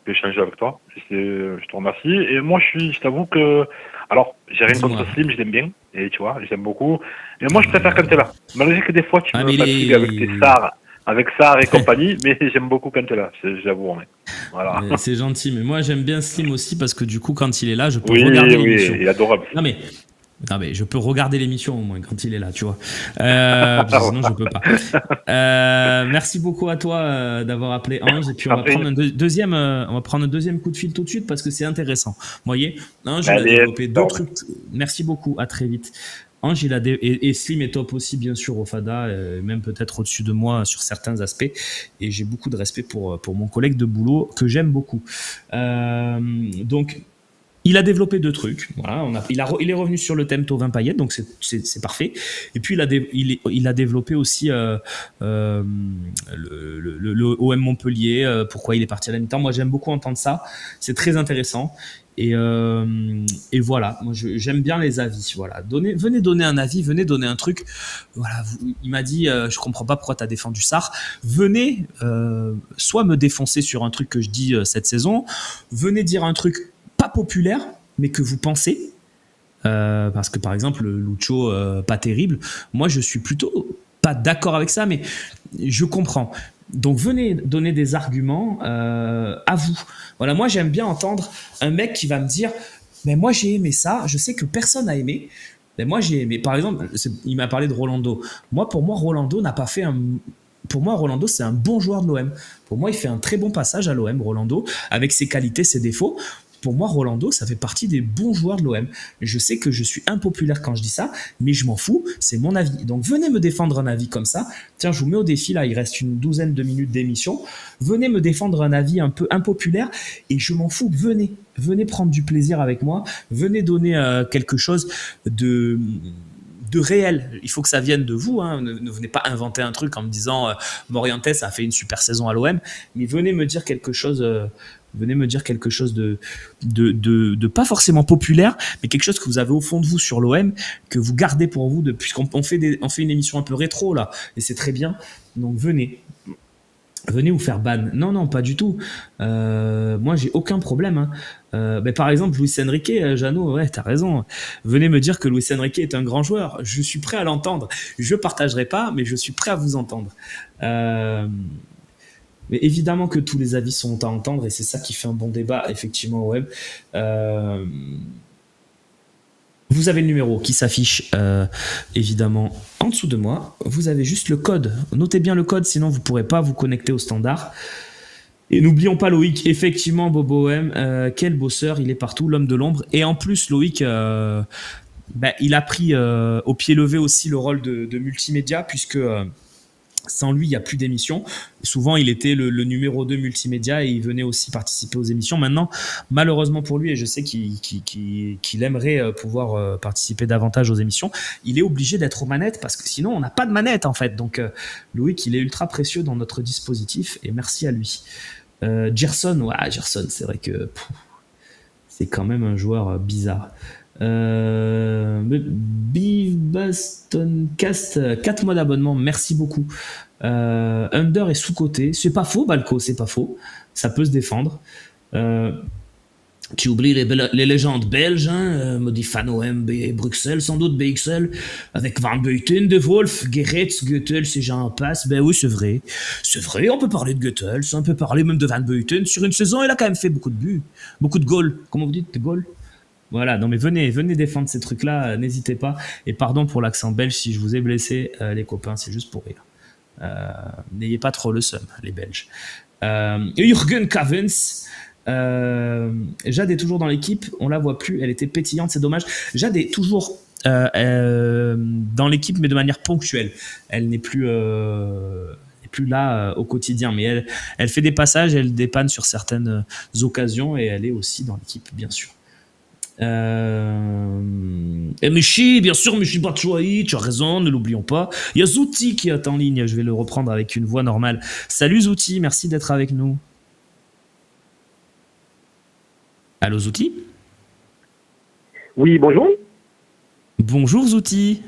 Speaker 2: pu échanger avec toi. Je te remercie. Et moi, je t'avoue que, alors, j'ai rien contre Slim, je l'aime bien. Et tu vois, je l'aime beaucoup. Mais moi, je préfère quand t'es là. Malgré que des fois, tu me fatigues avec tes Sarr, avec Sarr et compagnie, mais j'aime beaucoup quand t'es là. J'avoue, Romain. Voilà.
Speaker 1: C'est gentil. Mais moi, j'aime bien Slim aussi parce que du coup, quand il est là, je peux regarder l'émission.
Speaker 2: Oui, il est adorable.
Speaker 1: Non mais je peux regarder l'émission au moins quand il est là, tu vois. Sinon je peux pas. Merci beaucoup à toi d'avoir appelé Ange et puis on va prendre un deuxième coup de fil tout de suite parce que c'est intéressant. Vous voyez, Ange il a développé 2 trucs. Merci beaucoup, à très vite. Ange et Slim est top aussi bien sûr au Fada, même peut-être au-dessus de moi sur certains aspects. Et j'ai beaucoup de respect pour mon collègue de boulot que j'aime beaucoup. Donc il a développé 2 trucs. Voilà, il est revenu sur le thème Thauvin Payet, donc c'est parfait. Et puis il a développé aussi le OM Montpellier, pourquoi il est parti à la mi-temps. Moi, j'aime beaucoup entendre ça. C'est très intéressant. Et voilà, moi j'aime bien les avis. Voilà, venez donner un avis, venez donner un truc. Voilà, il m'a dit, je comprends pas pourquoi tu as défendu Sarr. Venez, soit me défoncer sur un truc que je dis cette saison. Venez dire un truc pas populaire, mais que vous pensez, parce que par exemple Lucho pas terrible, moi je suis plutôt pas d'accord avec ça, mais je comprends. Donc venez donner des arguments à vous. Voilà, moi j'aime bien entendre un mec qui va me dire mais moi j'ai aimé ça, je sais que personne n'a aimé, mais moi j'ai aimé. Par exemple, il m'a parlé de Rolando. Pour moi Rolando n'a pas fait un... Pour moi, Rolando, c'est un bon joueur de l'OM. Pour moi, il fait un très bon passage à l'OM, Rolando, avec ses qualités, ses défauts. Pour moi, Rolando, ça fait partie des bons joueurs de l'OM. Je sais que je suis impopulaire quand je dis ça, mais je m'en fous, c'est mon avis. Donc venez me défendre un avis comme ça. Tiens, je vous mets au défi, là, il reste une 12aine de minutes d'émission. Venez me défendre un avis un peu impopulaire et je m'en fous, venez prendre du plaisir avec moi. Venez donner quelque chose de réel. Il faut que ça vienne de vous, hein. Ne venez pas inventer un truc en me disant Morientes a fait une super saison à l'OM, mais venez me dire quelque chose de pas forcément populaire, mais quelque chose que vous avez au fond de vous sur l'OM, que vous gardez pour vous, puisqu'on fait une émission un peu rétro là, et c'est très bien. Donc venez vous faire ban. Non, pas du tout. Moi, j'ai aucun problème. Hein. Par exemple, Luis Enrique, Jeannot, ouais, t'as raison. Venez me dire que Luis Enrique est un grand joueur. Je suis prêt à l'entendre. Je partagerai pas, mais je suis prêt à vous entendre. Mais évidemment que tous les avis sont à entendre et c'est ça qui fait un bon débat, effectivement, au web. Vous avez le numéro qui s'affiche évidemment en dessous de moi. Vous avez juste le code. Notez bien le code, sinon vous ne pourrez pas vous connecter au standard. Et n'oublions pas Loïc, effectivement, Bobo OM, quel bosseur, il est partout, l'homme de l'ombre. Et en plus, Loïc, il a pris au pied levé aussi le rôle de multimédia, puisque Sans lui, il n'y a plus d'émissions. Souvent, il était le numéro 2 multimédia et il venait aussi participer aux émissions. Maintenant, malheureusement pour lui, et je sais qu'il aimerait pouvoir participer davantage aux émissions, il est obligé d'être aux manettes parce que sinon, on n'a pas de manette en fait. Donc, Loïc, il est ultra précieux dans notre dispositif et merci à lui. Gerson, c'est vrai que c'est quand même un joueur bizarre. Beavestoncast, 4 mois d'abonnement, merci beaucoup. Under est sous-coté, c'est pas faux, Balco, c'est pas faux, ça peut se défendre. Tu oublies les légendes belges, hein, me dit Fan OM et Bruxelles, sans doute BXL, avec Van Buiten, De Wolf, Geretz, Goethals et j'en passe. Ben oui, c'est vrai, on peut parler de Goethals, on peut parler même de Van Buiten. Sur une saison, il a quand même fait beaucoup de buts, beaucoup de goals. Comment vous dites, de goals? Voilà, non mais venez défendre ces trucs-là, n'hésitez pas. Et pardon pour l'accent belge si je vous ai blessé, les copains, c'est juste pour rire. N'ayez pas trop le seum, les Belges. Jürgen Cavens, Jade est toujours dans l'équipe, on la voit plus, elle était pétillante, c'est dommage. Jade est toujours dans l'équipe, mais de manière ponctuelle. Elle n'est plus là au quotidien, mais elle fait des passages, elle dépanne sur certaines occasions et elle est aussi dans l'équipe, bien sûr. Et Michi, bien sûr, Michi Batshuayi, tu as raison, ne l'oublions pas. Il y a Zouti qui est en ligne, je vais le reprendre avec une voix normale. Salut Zouti, merci d'être avec nous. Allô Zouti?
Speaker 3: Oui, bonjour.
Speaker 1: Bonjour Zouti.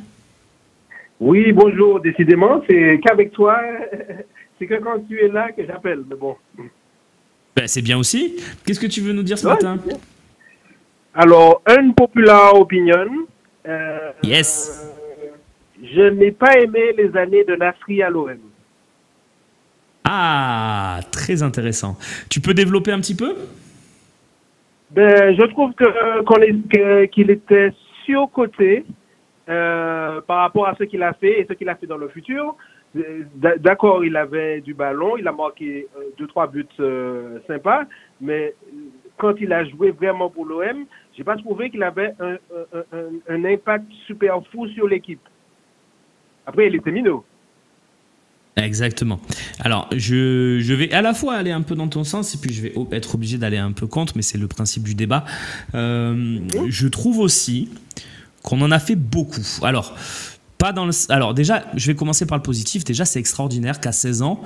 Speaker 3: Oui, bonjour, décidément, c'est qu'avec toi, c'est que quand tu es là que j'appelle, mais bon.
Speaker 1: Ben, c'est bien aussi. Qu'est-ce que tu veux nous dire ce matin?
Speaker 3: Alors, unpopular opinion.
Speaker 1: Yes.
Speaker 3: Je n'ai pas aimé les années de Nasri à l'OM.
Speaker 1: Ah, très intéressant. Tu peux développer un petit peu?
Speaker 3: Ben, je trouve qu'il était surcoté par rapport à ce qu'il a fait et ce qu'il a fait dans le futur. D'accord, il avait du ballon, il a marqué 2-3 buts sympas, mais quand il a joué vraiment pour l'OM, j'ai pas trouvé qu'il avait un impact super fou sur l'équipe. Après, il était minot.
Speaker 1: Exactement. Alors, je vais à la fois aller un peu dans ton sens et puis je vais être obligé d'aller un peu contre, mais c'est le principe du débat. Je trouve aussi qu'on en a fait beaucoup. Alors, alors déjà, je vais commencer par le positif. Déjà, c'est extraordinaire qu'à 16 ans,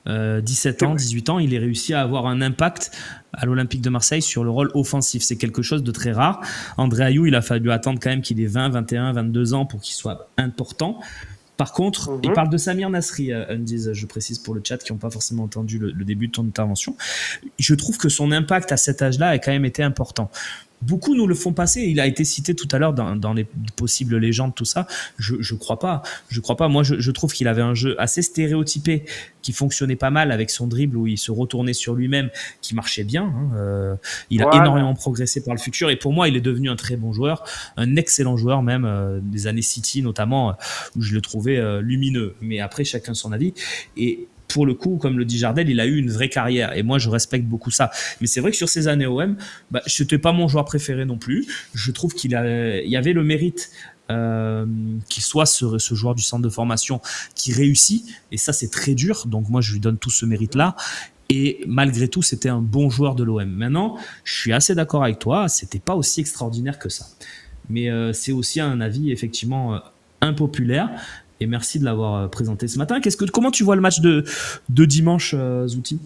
Speaker 1: 17 ans, 18 ans, il ait réussi à avoir un impact à l'Olympique de Marseille sur le rôle offensif. C'est quelque chose de très rare. André Ayew, il a fallu attendre quand même qu'il ait 20, 21, 22 ans pour qu'il soit important. Par contre, il parle de Samir Nasri, Undiz, je précise pour le chat, qui n'ont pas forcément entendu le début de ton intervention. Je trouve que son impact à cet âge-là a quand même été important. Beaucoup nous le font passer. Il a été cité tout à l'heure dans les possibles légendes, tout ça. Je crois pas. Moi, je trouve qu'il avait un jeu assez stéréotypé qui fonctionnait pas mal avec son dribble où il se retournait sur lui-même, qui marchait bien. Il a énormément progressé par le futur et pour moi, il est devenu un très bon joueur, un excellent joueur même des années City notamment où je le trouvais lumineux. Mais après, chacun son avis. Et pour le coup, comme le dit Jardel, il a eu une vraie carrière et moi je respecte beaucoup ça. Mais c'est vrai que sur ces années OM, c'était pas mon joueur préféré non plus. Je trouve il y avait le mérite qu'il soit ce joueur du centre de formation qui réussit et ça c'est très dur. Donc moi je lui donne tout ce mérite là. Et malgré tout, c'était un bon joueur de l'OM. Maintenant, je suis assez d'accord avec toi, c'était pas aussi extraordinaire que ça. Mais c'est aussi un avis effectivement impopulaire. Et merci de l'avoir présenté ce matin. Comment tu vois le match de dimanche, Zouti?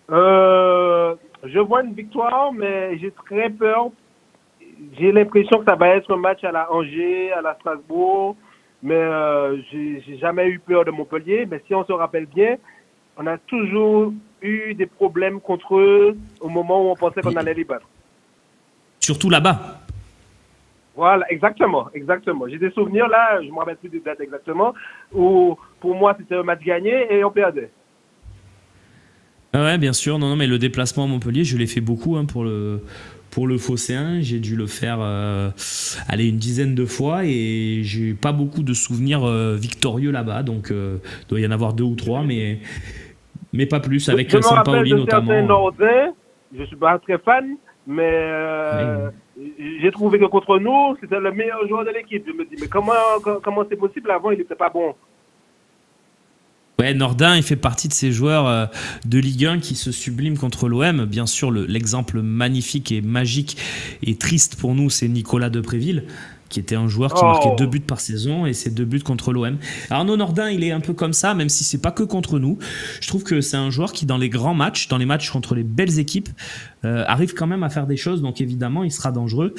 Speaker 3: Je vois une victoire, mais j'ai très peur. J'ai l'impression que ça va être un match à la Angers, à la Strasbourg. Mais j'ai jamais eu peur de Montpellier. Mais si on se rappelle bien, on a toujours eu des problèmes contre eux au moment où on pensait qu'on allait les battre.
Speaker 1: Surtout là-bas.
Speaker 3: Voilà, exactement. J'ai des souvenirs là, je ne me rappelle plus des dates exactement, où pour moi c'était un match gagné et on perdait.
Speaker 1: Ouais, bien sûr. Non, mais le déplacement à Montpellier, je l'ai fait beaucoup pour le Phocéen. J'ai dû le faire une dizaine de fois et j'ai pas beaucoup de souvenirs victorieux là-bas. Donc, il doit y en avoir 2 ou 3, mais pas plus. Avec Sampaoli notamment.
Speaker 3: Nordin, je suis pas très fan, mais j'ai trouvé que contre nous, c'était le meilleur joueur de l'équipe. Je me dis, mais comment c'est possible? Avant, il n'était pas bon.
Speaker 1: Ouais, Nordin, il fait partie de ces joueurs de Ligue 1 qui se subliment contre l'OM. Bien sûr, l'exemple magnifique et magique et triste pour nous, c'est Nicolas Depréville, qui était un joueur qui marquait 2 buts par saison, et c'est 2 buts contre l'OM. Arnaud Nordin, il est un peu comme ça, même si c'est pas que contre nous. Je trouve que c'est un joueur qui, dans les grands matchs, dans les matchs contre les belles équipes, arrive quand même à faire des choses. Donc évidemment, il sera dangereux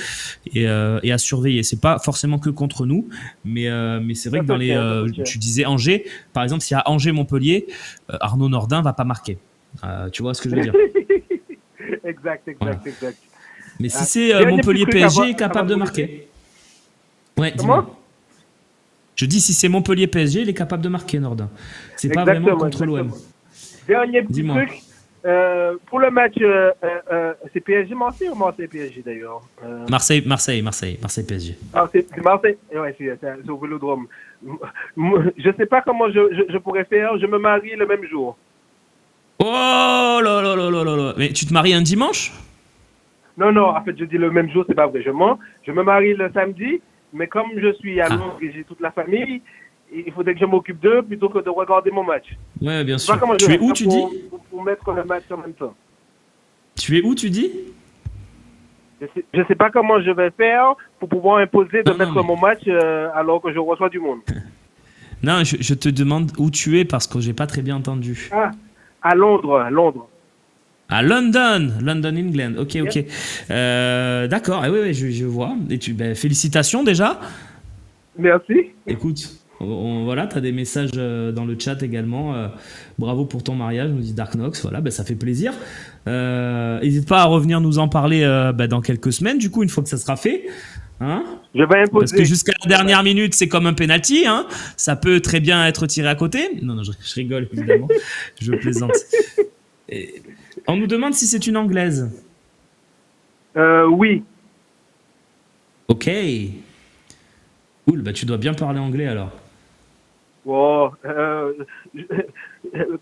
Speaker 1: et à surveiller. C'est pas forcément que contre nous, mais c'est vrai que dans les, tu disais Angers, par exemple, s'il y a Angers-Montpellier, Arnaud Nordin va pas marquer. Tu vois ce que je veux dire?
Speaker 3: Exact.
Speaker 1: Mais si c'est Montpellier-PSG, il est capable de marquer. Ouais,
Speaker 3: Comment?
Speaker 1: Je dis, si c'est Montpellier-PSG, il est capable de marquer, Nordin. C'est pas vraiment contre l'OM.
Speaker 3: Dernier petit truc. Pour le match, c'est PSG-Marseille ou Marseille-PSG d'ailleurs?
Speaker 1: Marseille-PSG.
Speaker 3: Ah, c'est Marseille. Ouais, c'est au Vélodrome. Je sais pas comment je pourrais faire. Je me marie le même jour.
Speaker 1: Oh là là là là là là. Mais tu te maries un dimanche?
Speaker 3: Non, en fait, je dis le même jour, c'est pas vrai. Je me marie le samedi. Mais comme je suis à Londres et j'ai toute la famille, il faudrait que je m'occupe d'eux plutôt que de regarder mon match.
Speaker 1: Ouais, bien sûr. Tu es où, tu dis?
Speaker 3: Pour mettre le match en même temps.
Speaker 1: Tu es où, tu dis?
Speaker 3: Je sais pas comment je vais faire pour pouvoir imposer de mettre mon match alors que je reçois du monde.
Speaker 1: Non, je te demande où tu es parce que j'ai pas très bien entendu.
Speaker 3: Ah, à Londres.
Speaker 1: À London, England. Ok. D'accord. Oui, je vois. Et félicitations déjà.
Speaker 3: Merci.
Speaker 1: Écoute, voilà, tu as des messages dans le chat également. Bravo pour ton mariage, nous dit Dark Nox. Voilà, ça fait plaisir. N'hésite pas à revenir nous en parler dans quelques semaines. Du coup, une fois que ça sera fait. Hein,
Speaker 3: je vais imposer.
Speaker 1: Parce que jusqu'à la dernière minute, c'est comme un penalty. Hein. Ça peut très bien être tiré à côté. Non, je rigole évidemment. Je plaisante. On nous demande si c'est une anglaise.
Speaker 3: Oui.
Speaker 1: Ok. Cool, tu dois bien parler anglais alors.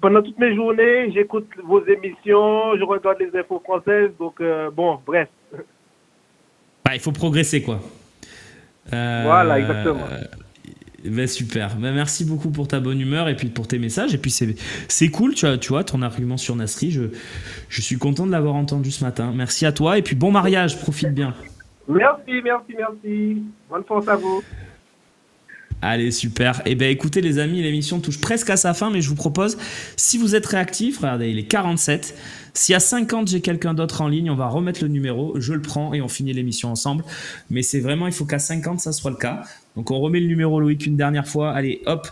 Speaker 3: Pendant toutes mes journées, j'écoute vos émissions, je regarde les infos françaises, donc bref.
Speaker 1: Il faut progresser, quoi.
Speaker 3: Voilà, exactement.
Speaker 1: Super. Merci beaucoup pour ta bonne humeur et puis pour tes messages. Et puis c'est cool, tu vois, ton argument sur Nasri. Je suis content de l'avoir entendu ce matin. Merci à toi et puis bon mariage, profite bien.
Speaker 3: Merci. Bonne force à vous.
Speaker 1: Allez, super. Écoutez les amis, l'émission touche presque à sa fin, mais je vous propose, si vous êtes réactifs, regardez, il est 47. Si à 50, j'ai quelqu'un d'autre en ligne, on va remettre le numéro, je le prends et on finit l'émission ensemble. Mais c'est vraiment, il faut qu'à 50, ça soit le cas. Donc on remet le numéro, Loïc, une dernière fois. Allez, hop,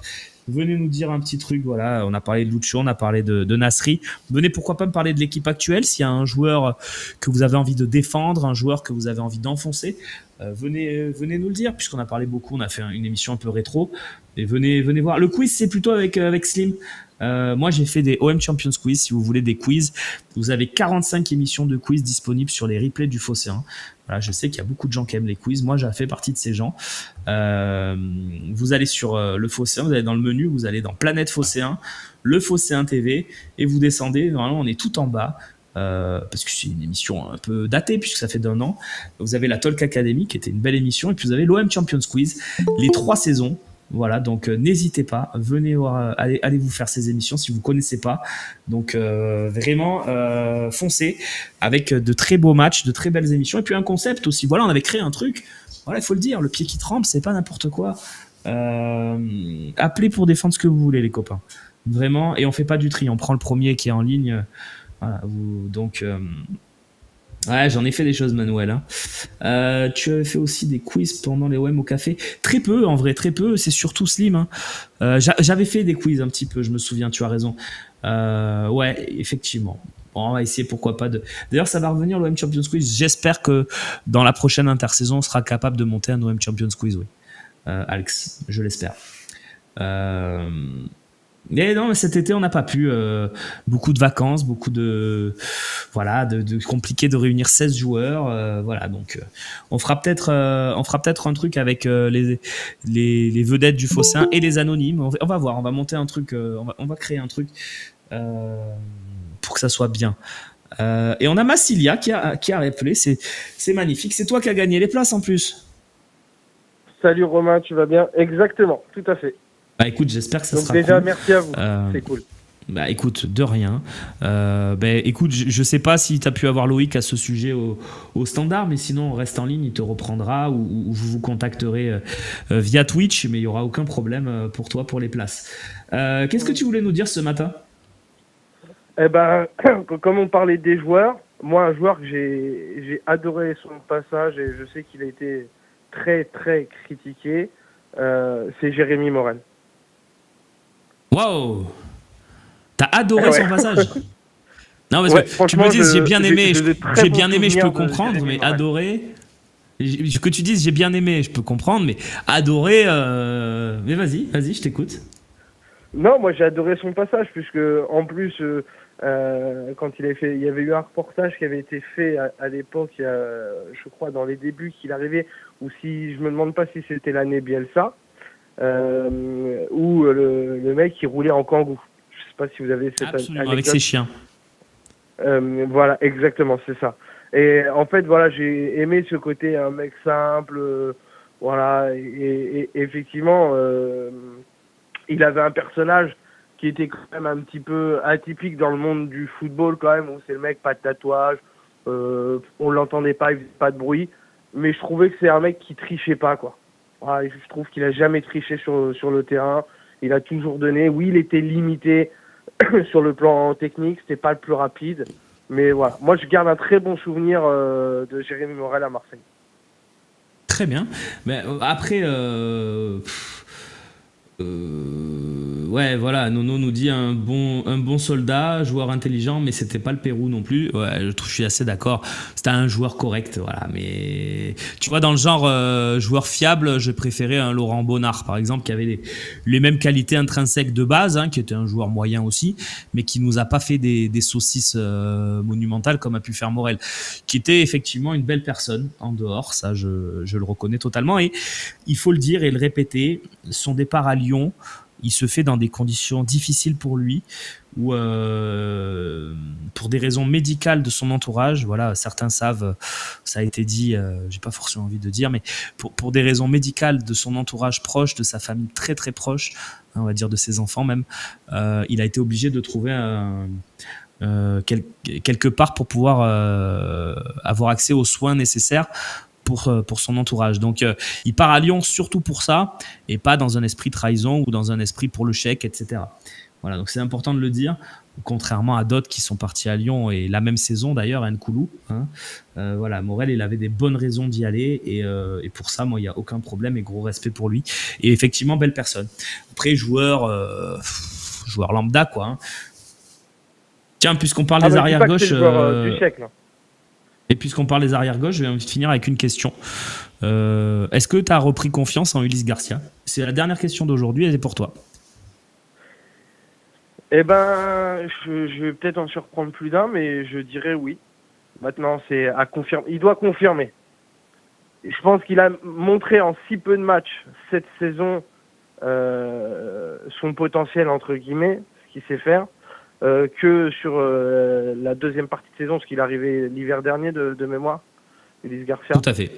Speaker 1: venez nous dire un petit truc. Voilà, on a parlé de Lucho, on a parlé de Nasri. Venez, pourquoi pas me parler de l'équipe actuelle. S'il y a un joueur que vous avez envie de défendre, un joueur que vous avez envie d'enfoncer, venez nous le dire, puisqu'on a parlé beaucoup, on a fait une émission un peu rétro. Et venez voir. Le quiz, c'est plutôt avec Slim. Moi, j'ai fait des OM Champions Quiz. Si vous voulez des quiz, vous avez 45 émissions de quiz disponibles sur les replays du Phocéen. Voilà, je sais qu'il y a beaucoup de gens qui aiment les quiz. Moi, j'ai fait partie de ces gens. Vous allez sur le Phocéen, vous allez dans le menu, vous allez dans Planète Phocéen, le Phocéen TV, et vous descendez. Normalement, on est tout en bas. Parce que c'est une émission un peu datée puisque ça fait d'1 an. Vous avez la Talk Academy qui était une belle émission, et puis vous avez l'OM Champions Quiz, les 3 saisons. Voilà, donc n'hésitez pas, venez voir, allez vous faire ces émissions si vous connaissez pas. Donc vraiment foncez avec de très beaux matchs, de très belles émissions, et puis un concept aussi. Voilà, on avait créé un truc. Voilà, il faut le dire, le pied qui tremble, c'est pas n'importe quoi. Appelez pour défendre ce que vous voulez, les copains. Vraiment, et on fait pas du tri, on prend le premier qui est en ligne. Voilà, donc ouais, j'en ai fait des choses, Manuel. Hein. Tu avais fait aussi des quiz pendant les OM au café. Très peu, en vrai, très peu. C'est surtout Slim. Hein. J'avais fait des quiz un petit peu, je me souviens, tu as raison. Ouais, effectivement. Bon, on va essayer, pourquoi pas. D'ailleurs, ça va revenir, l'OM Champions Quiz. J'espère que dans la prochaine intersaison, on sera capable de monter un OM Champions Quiz, oui. Alex, je l'espère. Mais non, mais cet été on n'a pas pu. Beaucoup de vacances, beaucoup de compliqué de réunir 16 joueurs. Voilà, donc on fera peut-être un truc avec les vedettes du Phocéen et les anonymes. On va voir, on va monter un truc, on va créer un truc pour que ça soit bien. Et on a Massilia qui a rappelé, c'est magnifique. C'est toi qui as gagné les places en plus.
Speaker 3: Salut Romain, tu vas bien? Exactement, tout à fait.
Speaker 1: Bah écoute, j'espère que ça
Speaker 3: Donc
Speaker 1: sera
Speaker 3: déjà,
Speaker 1: cool.
Speaker 3: merci à vous.
Speaker 1: Euh,
Speaker 3: C'est cool.
Speaker 1: Bah écoute, de rien. Écoute, je sais pas si tu as pu avoir Loïc à ce sujet au standard, mais sinon on reste en ligne, il te reprendra ou vous vous contacterez via Twitch, mais il y aura aucun problème pour toi pour les places. Qu'est-ce que tu voulais nous dire ce matin?
Speaker 3: Eh ben, comme on parlait des joueurs, moi, un joueur que j'ai adoré son passage et je sais qu'il a été très, très critiqué, c'est Jérémy Morel.
Speaker 1: Waouh! T'as adoré
Speaker 3: Ouais.
Speaker 1: son passage? Non, parce
Speaker 3: Ouais,
Speaker 1: que tu
Speaker 3: franchement,
Speaker 1: me dises j'ai bien aimé,
Speaker 3: j'ai de très
Speaker 1: j'ai
Speaker 3: bons
Speaker 1: bien aimé, je peux
Speaker 3: souvenirs de
Speaker 1: comprendre,
Speaker 3: Jérémy
Speaker 1: mais
Speaker 3: Morel.
Speaker 1: adorer. Que tu dises j'ai bien aimé, je peux comprendre, mais adorer. Mais vas-y, je t'écoute.
Speaker 3: Non, moi j'ai adoré son passage puisque en plus quand il y avait eu un reportage qui avait été fait à l'époque, je crois dans les débuts qu'il arrivait, ou si je me demande pas si c'était l'année Bielsa, où le mec il roulait en kangou. Je sais pas si vous avez cette
Speaker 1: Absolument,
Speaker 3: anecdote.
Speaker 1: avec ses chiens.
Speaker 3: Voilà, exactement, c'est ça. Et en fait, voilà, j'ai aimé ce côté un mec simple, voilà, et effectivement, il avait un personnage qui était quand même un petit peu atypique dans le monde du football quand même, où c'est le mec, pas de tatouage, on l'entendait pas, il faisait pas de bruit, mais je trouvais que c'est un mec qui trichait pas, quoi. Voilà, je trouve qu'il a jamais triché sur le terrain, il a toujours donné, oui, il était limité sur le plan technique, c'était pas le plus rapide, mais voilà. Moi, je garde un très bon souvenir de Jérémy Morel à Marseille.
Speaker 1: Très bien. Mais après, ouais, voilà, Nono nous dit un bon soldat, joueur intelligent, mais c'était pas le Pérou non plus. Ouais, je suis assez d'accord. C'était un joueur correct, voilà. Mais tu vois, dans le genre joueur fiable, je préférais un Laurent Bonnard, par exemple, qui avait les mêmes qualités intrinsèques de base, hein, qui était un joueur moyen aussi, mais qui nous a pas fait des saucisses monumentales comme a pu faire Morel, qui était effectivement une belle personne en dehors, ça je le reconnais totalement. Et il faut le dire et le répéter, son départ à Lyon, il se fait dans des conditions difficiles pour lui, ou pour des raisons médicales de son entourage. Voilà, certains savent, ça a été dit, j'ai pas forcément envie de dire, mais pour des raisons médicales de son entourage proche, de sa famille très très proche, hein, on va dire de ses enfants même, il a été obligé de trouver quelque part pour pouvoir avoir accès aux soins nécessaires pour son entourage. Donc il part à Lyon surtout pour ça, et pas dans un esprit trahison ou dans un esprit pour le chèque, etc. Voilà, donc c'est important de le dire, contrairement à d'autres qui sont partis à Lyon, et la même saison d'ailleurs à Nkoulou, hein. Voilà, Morel, il avait des bonnes raisons d'y aller, et pour ça, moi, il n'y a aucun problème, et gros respect pour lui. Et effectivement, belle personne. Après, joueur lambda, quoi, hein. Tiens, puisqu'on parle des arrières-gauches...
Speaker 3: du siècle.
Speaker 1: Et puisqu'on parle des arrières-gauches, je vais envie de finir avec une question. Est-ce que tu as repris confiance en Ulysse Garcia? C'est la dernière question d'aujourd'hui, elle est pour toi.
Speaker 3: Eh ben, je vais peut-être en surprendre plus d'un, mais je dirais oui. Maintenant, c'est à confirmer. Il doit confirmer. Je pense qu'il a montré en si peu de matchs cette saison son potentiel, entre guillemets, ce qu'il sait faire. Que sur la deuxième partie de saison, ce qu'il est arrivé l'hiver dernier de mémoire, Ulysse Garcia.
Speaker 1: Tout à fait.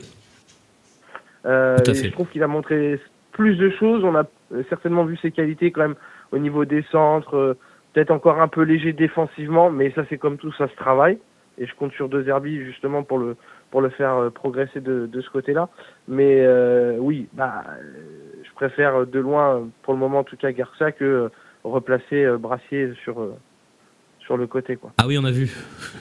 Speaker 3: Je trouve qu'il a montré plus de choses. On a certainement vu ses qualités quand même au niveau des centres, peut-être encore un peu léger défensivement, mais ça c'est comme tout, ça se travaille. Et je compte sur De Zerbi justement pour le faire progresser de ce côté-là. Mais oui, je préfère de loin, pour le moment en tout cas, Garcia que replacer Brassier sur le côté, quoi.
Speaker 1: Ah oui, on a vu.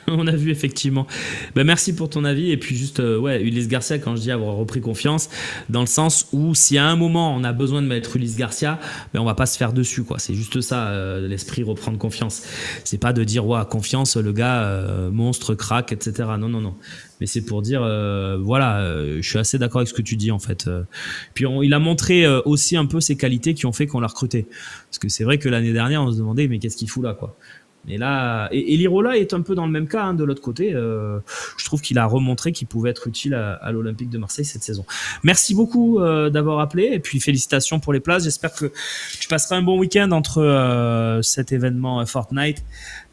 Speaker 1: On a vu, effectivement. Merci pour ton avis. Et puis juste, Ulysse Garcia, quand je dis avoir repris confiance, dans le sens où si à un moment on a besoin de mettre Ulysse Garcia, on va pas se faire dessus, quoi. C'est juste ça, l'esprit reprendre confiance. C'est pas de dire, confiance, le gars, monstre, crack, etc. Non. Mais c'est pour dire, je suis assez d'accord avec ce que tu dis, en fait. Puis il a montré aussi un peu ses qualités qui ont fait qu'on l'a recruté. Parce que c'est vrai que l'année dernière, on se demandait, mais qu'est-ce qu'il fout là, quoi. Et là, et Lirola est un peu dans le même cas, hein, de l'autre côté. Je trouve qu'il a remontré qu'il pouvait être utile à l'Olympique de Marseille cette saison. Merci beaucoup d'avoir appelé, et puis félicitations pour les places. J'espère que tu passeras un bon week-end entre cet événement Fortnite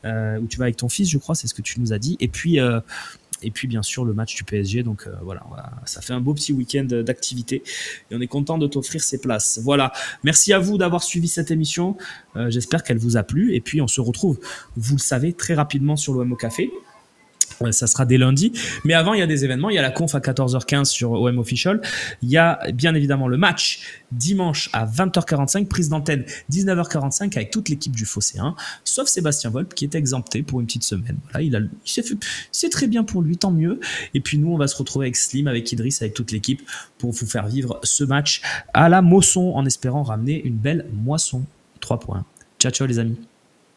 Speaker 1: où tu vas avec ton fils, je crois, c'est ce que tu nous as dit. Et puis Et puis bien sûr le match du PSG. Donc voilà, ça fait un beau petit week-end d'activité et on est content de t'offrir ces places. Voilà, merci à vous d'avoir suivi cette émission. J'espère qu'elle vous a plu et puis on se retrouve, vous le savez, très rapidement sur l'OM au Café. Ça sera dès lundi. Mais avant, il y a des événements. Il y a la conf à 14h15 sur OM Official. Il y a bien évidemment le match dimanche à 20h45, prise d'antenne 19h45 avec toute l'équipe du Phocéen, sauf Sébastien Volpe qui est exempté pour une petite semaine. Voilà, c'est très bien pour lui, tant mieux. Et puis nous, on va se retrouver avec Slim, avec Idriss, avec toute l'équipe pour vous faire vivre ce match à la Mosson en espérant ramener une belle moisson. 3 points. Ciao, ciao les amis.